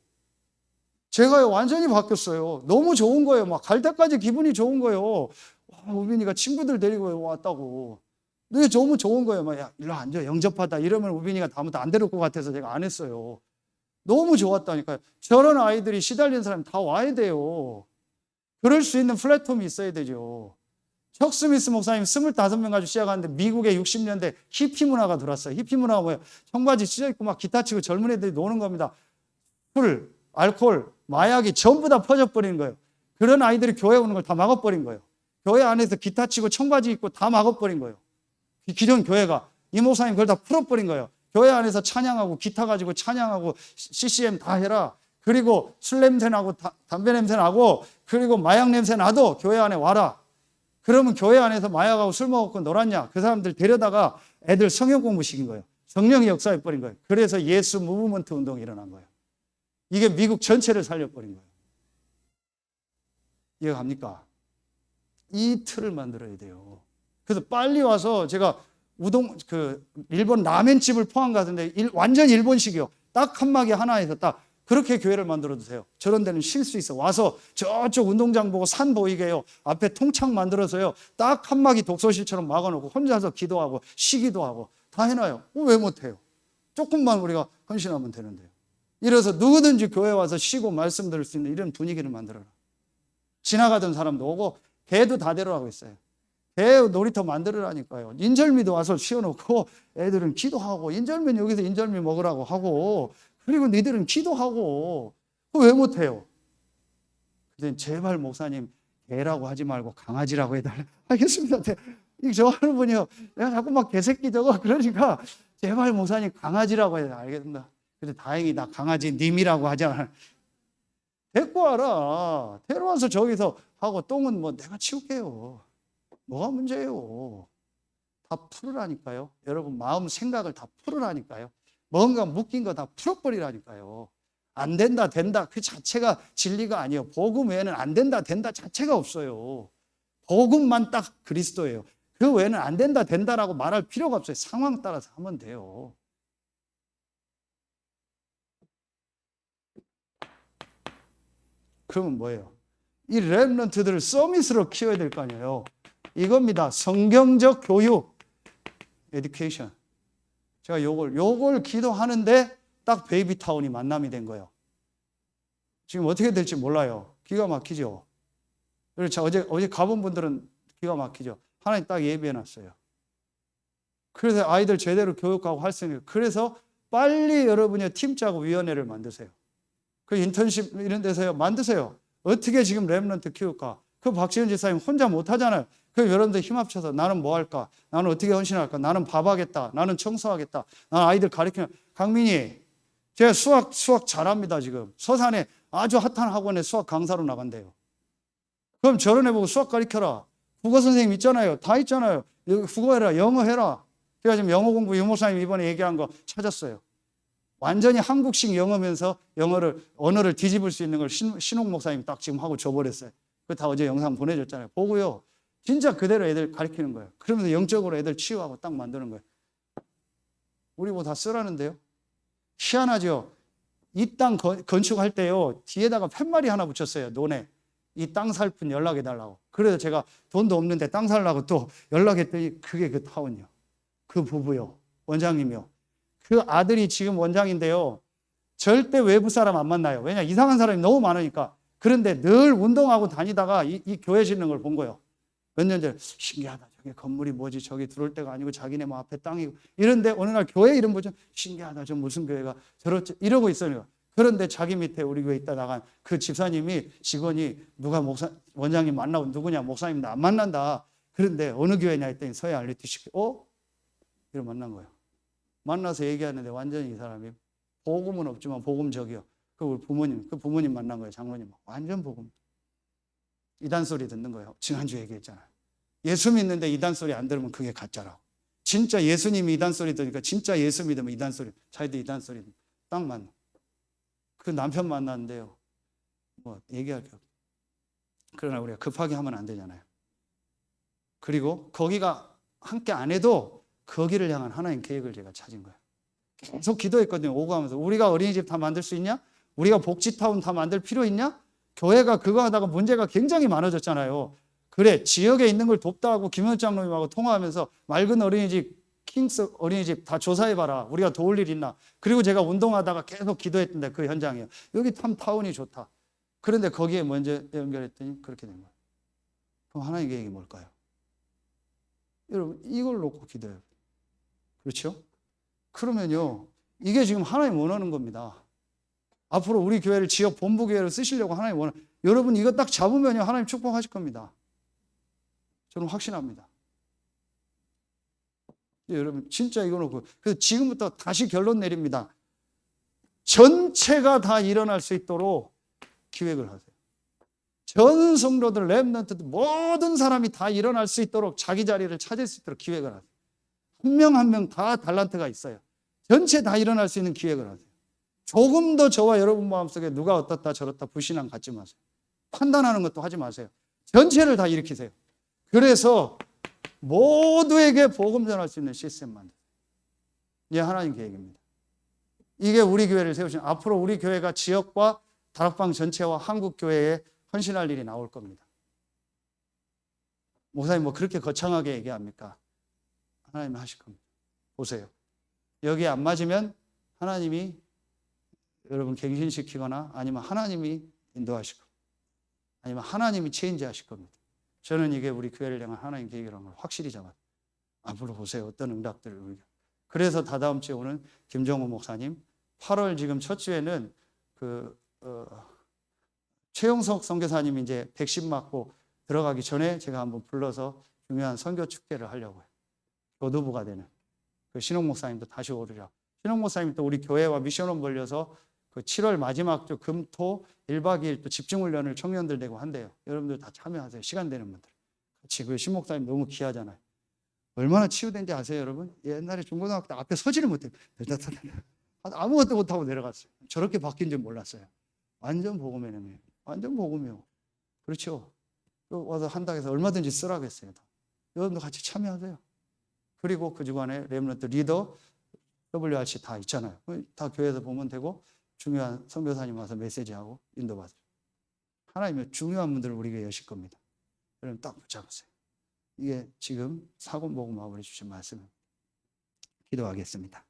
제가요 완전히 바뀌었어요. 너무 좋은 거예요. 막 갈 때까지 기분이 좋은 거예요. 우빈이가 친구들 데리고 왔다고. 이게 너무 좋은 거예요. 막 야, 일로 앉아 영접하다 이러면 우빈이가 다음부터 안 데릴 것 같아서 제가 안 했어요. 너무 좋았다니까요. 저런 아이들이 시달리는 사람이 다 와야 돼요. 그럴 수 있는 플랫폼이 있어야 되죠. 척 스미스 목사님 25명 가지고 시작하는데 미국의 60년대 히피 문화가 들어왔어요. 히피 문화가 뭐예요? 청바지 찢어입고 막 기타 치고 젊은 애들이 노는 겁니다. 술, 알코올, 마약이 전부 다 퍼져버리는 거예요. 그런 아이들이 교회 오는 걸 다 막아버린 거예요. 교회 안에서 기타 치고 청바지 입고 다 막아버린 거예요. 기존 교회가. 이 목사님 그걸 다 풀어버린 거예요. 교회 안에서 찬양하고 기타 가지고 찬양하고 CCM 다 해라. 그리고 술 냄새 나고 담배 냄새 나고 그리고 마약 냄새 나도 교회 안에 와라. 그러면 교회 안에서 마약하고 술 먹고 놀았냐? 그 사람들 데려다가 애들 성경 공부 시킨 거예요. 성령이 역사해 버린 거예요. 그래서 예수 무브먼트 운동이 일어난 거예요. 이게 미국 전체를 살려버린 거예요. 이해가 갑니까? 이 틀을 만들어야 돼요. 그래서 빨리 와서 제가 일본 라멘집을 포항 가는데 완전 일본식이요. 딱 칸막이 하나에서 딱 그렇게 교회를 만들어 두세요. 저런 데는 쉴 수 있어. 와서 저쪽 운동장 보고 산 보이게 해요. 앞에 통창 만들어서요. 딱 칸막이 독서실처럼 막아놓고 혼자서 기도하고 쉬기도 하고 다 해놔요. 왜 못해요? 조금만 우리가 헌신하면 되는데요. 이래서 누구든지 교회 와서 쉬고 말씀 들을 수 있는 이런 분위기를 만들어라. 지나가던 사람도 오고 개도 다 데려가고 있어요. 개 놀이터 만들으라니까요. 인절미도 와서 씌워놓고 애들은 기도하고 인절미는 여기서 인절미 먹으라고 하고 그리고 너희들은 기도하고 왜 못해요? 그때 제발 목사님 개라고 하지 말고 강아지라고 해달라. 알겠습니다. 저 하는 분이요. 내가 자꾸 막 개새끼 저거 그러니까 제발 목사님 강아지라고 해야 돼. 알겠습니다. 근데 다행히 나 강아지 님이라고 하잖아. 데리고 와라. 데려와서 저기서 하고 똥은 뭐 내가 치울게요. 뭐가 문제예요? 다 풀으라니까요. 여러분 마음 생각을 다 풀으라니까요. 뭔가 묶인 거 다 풀어버리라니까요. 안 된다 된다 그 자체가 진리가 아니에요. 복음 외에는 안 된다 된다 자체가 없어요. 복음만 딱 그리스도예요. 그 외에는 안 된다 된다라고 말할 필요가 없어요. 상황 따라서 하면 돼요. 그러면 뭐예요? 이 렘넌트들을 서밋으로 키워야 될 거 아니에요. 이겁니다. 성경적 교육, 에듀케이션. 제가 요걸 기도하는데 딱 베이비타운이 만남이 된 거예요. 지금 어떻게 될지 몰라요. 기가 막히죠. 그래서 어제 가본 분들은 기가 막히죠. 하나님 딱 예비해 놨어요. 그래서 아이들 제대로 교육하고 할 수 있는, 그래서 빨리 여러분이 팀 짜고 위원회를 만드세요. 그 인턴십 이런 데서요, 만드세요. 어떻게 지금 렘넌트 키울까? 그 박지원 지사님 혼자 못 하잖아요. 그 여러분들 힘 합쳐서 나는 뭐 할까? 나는 어떻게 헌신할까? 나는 밥 하겠다. 나는 청소하겠다. 나는 아이들 가르치는. 강민이, 제가 수학 잘합니다, 지금. 서산에 아주 핫한 학원에 수학 강사로 나간대요. 그럼 저런 애 보고 수학 가르쳐라. 국어 선생님 있잖아요. 다 있잖아요. 국어 해라. 영어 해라. 제가 지금 영어 공부 유목사님 이번에 얘기한 거 찾았어요. 완전히 한국식 영어면서 언어를 뒤집을 수 있는 걸 신홍 목사님 딱 지금 하고 줘버렸어요. 그거 다 어제 영상 보내줬잖아요. 보고요. 진짜 그대로 애들 가르치는 거예요. 그러면서 영적으로 애들 치유하고 딱 만드는 거예요. 우리 뭐 다 쓰라는데요. 희한하죠. 이 땅 건축할 때요, 뒤에다가 팻말이 하나 붙였어요. 논에. 이 땅 살 분 연락해달라고. 그래서 제가 돈도 없는데 땅 살라고 또 연락했더니 그게 그 타운이요. 그 부부요. 원장님이요. 그 아들이 지금 원장인데요. 절대 외부 사람 안 만나요. 왜냐? 이상한 사람이 너무 많으니까. 그런데 늘 운동하고 다니다가 이 교회 짓는 걸 본 거예요. 몇 년 전에 신기하다. 저게 건물이 뭐지? 저기 들어올 데가 아니고 자기네 뭐 앞에 땅이고. 이런데 어느 날 교회 이름 보죠. 신기하다. 저 무슨 교회가 저렇지? 이러고 있어요. 그런데 자기 밑에 우리 교회 있다 나간 그 집사님이 직원이 누가 원장님 만나고 누구냐? 목사님도 안 만난다. 그런데 어느 교회냐 했더니 서해 알리티시. 이러 만난 거예요. 만나서 얘기하는데 완전히 이 사람이 복음은 없지만 복음적이요. 그 우리 부모님 만난 거예요. 장모님. 완전 복음. 이단 소리 듣는 거예요. 지난주에 얘기했잖아요. 예수 믿는데 이단 소리 안 들으면 그게 가짜라고. 진짜 예수님이 이단 소리 들으니까 진짜 예수 믿으면 이단 소리. 자기도 이단 소리 딱 맞는. 그 남편 만났는데요. 뭐 얘기할 게 없어요. 그러나 우리가 급하게 하면 안 되잖아요. 그리고 거기가 함께 안 해도 거기를 향한 하나님 계획을 제가 찾은 거예요. 계속 기도했거든요. 오고 하면서. 우리가 어린이집 다 만들 수 있냐? 우리가 복지타운 다 만들 필요 있냐? 교회가 그거 하다가 문제가 굉장히 많아졌잖아요. 그래, 지역에 있는 걸 돕다 하고 김현우 장로님하고 통화하면서 맑은 어린이집, 킹스 어린이집 다 조사해봐라. 우리가 도울 일 있나? 그리고 제가 운동하다가 계속 기도했던데 그 현장이에요. 여기 참 타운이 좋다. 그런데 거기에 먼저 연결했더니 그렇게 된 거예요. 그럼 하나님 계획이 뭘까요? 여러분, 이걸 놓고 기도해요. 그렇죠? 그러면요, 이게 지금 하나님 원하는 겁니다. 앞으로 우리 교회를 지역 본부 교회로 쓰시려고 하나님 원하는, 여러분 이거 딱 잡으면요, 하나님 축복하실 겁니다. 저는 확신합니다. 여러분, 진짜 이거 놓고, 그래서 지금부터 다시 결론 내립니다. 전체가 다 일어날 수 있도록 기획을 하세요. 전 성도들, 렘넌트들, 모든 사람이 다 일어날 수 있도록 자기 자리를 찾을 수 있도록 기획을 하세요. 한 명 한 명 다 달란트가 있어요. 전체 다 일어날 수 있는 기획을 하세요. 조금 더 저와 여러분 마음속에 누가 어떻다 저렇다 불신앙 갖지 마세요. 판단하는 것도 하지 마세요. 전체를 다 일으키세요. 그래서 모두에게 복음 전할 수 있는 시스템 만드세요. 이게 하나님 계획입니다. 이게 우리 교회를 세우신, 앞으로 우리 교회가 지역과 다락방 전체와 한국 교회에 헌신할 일이 나올 겁니다. 목사님 뭐 그렇게 거창하게 얘기합니까? 하나님이 하실 겁니다. 보세요. 여기에 안 맞으면 하나님이 여러분 갱신시키거나 아니면 하나님이 인도하실 겁니다. 아니면 하나님이 체인지하실 겁니다. 저는 이게 우리 교회를 향한 하나님 계획이라는 걸 확실히 잡아요. 앞으로 보세요. 어떤 응답들을 우리가. 그래서 다다음 주에 오는 김정호 목사님, 8월 지금 첫 주에는 최용석 선교사님이 이제 백신 맞고 들어가기 전에 제가 한번 불러서 중요한 선교 축제를 하려고 해요. 교두부가 되는. 그 신홍 목사님도 다시 오리라. 신홍 목사님 또 우리 교회와 미션원 벌려서 그 7월 마지막 주 금토 1박 2일 또 집중훈련을 청년들 되고 한대요. 여러분들 다 참여하세요. 시간 되는 분들. 같이 그 신 목사님 너무 귀하잖아요. 얼마나 치유된지 아세요, 여러분? 옛날에 중고등학교 때 앞에 서지를 못해요. 아무것도 못하고 내려갔어요. 저렇게 바뀐 줄 몰랐어요. 완전 복음의 능력. 완전 복음이요. 그렇죠? 와서 한다고 해서 얼마든지 쓰라고 했어요. 여러분도 같이 참여하세요. 그리고 그 주간에 렘넌트 리더, WRC 다 있잖아요. 다 교회에서 보면 되고 중요한 선교사님 와서 메시지하고 인도받으세요. 하나님의 중요한 분들을 우리에게 여실 겁니다. 여러분 딱 붙잡으세요. 이게 지금 사고보고 마무리 주신 말씀입니다. 기도하겠습니다.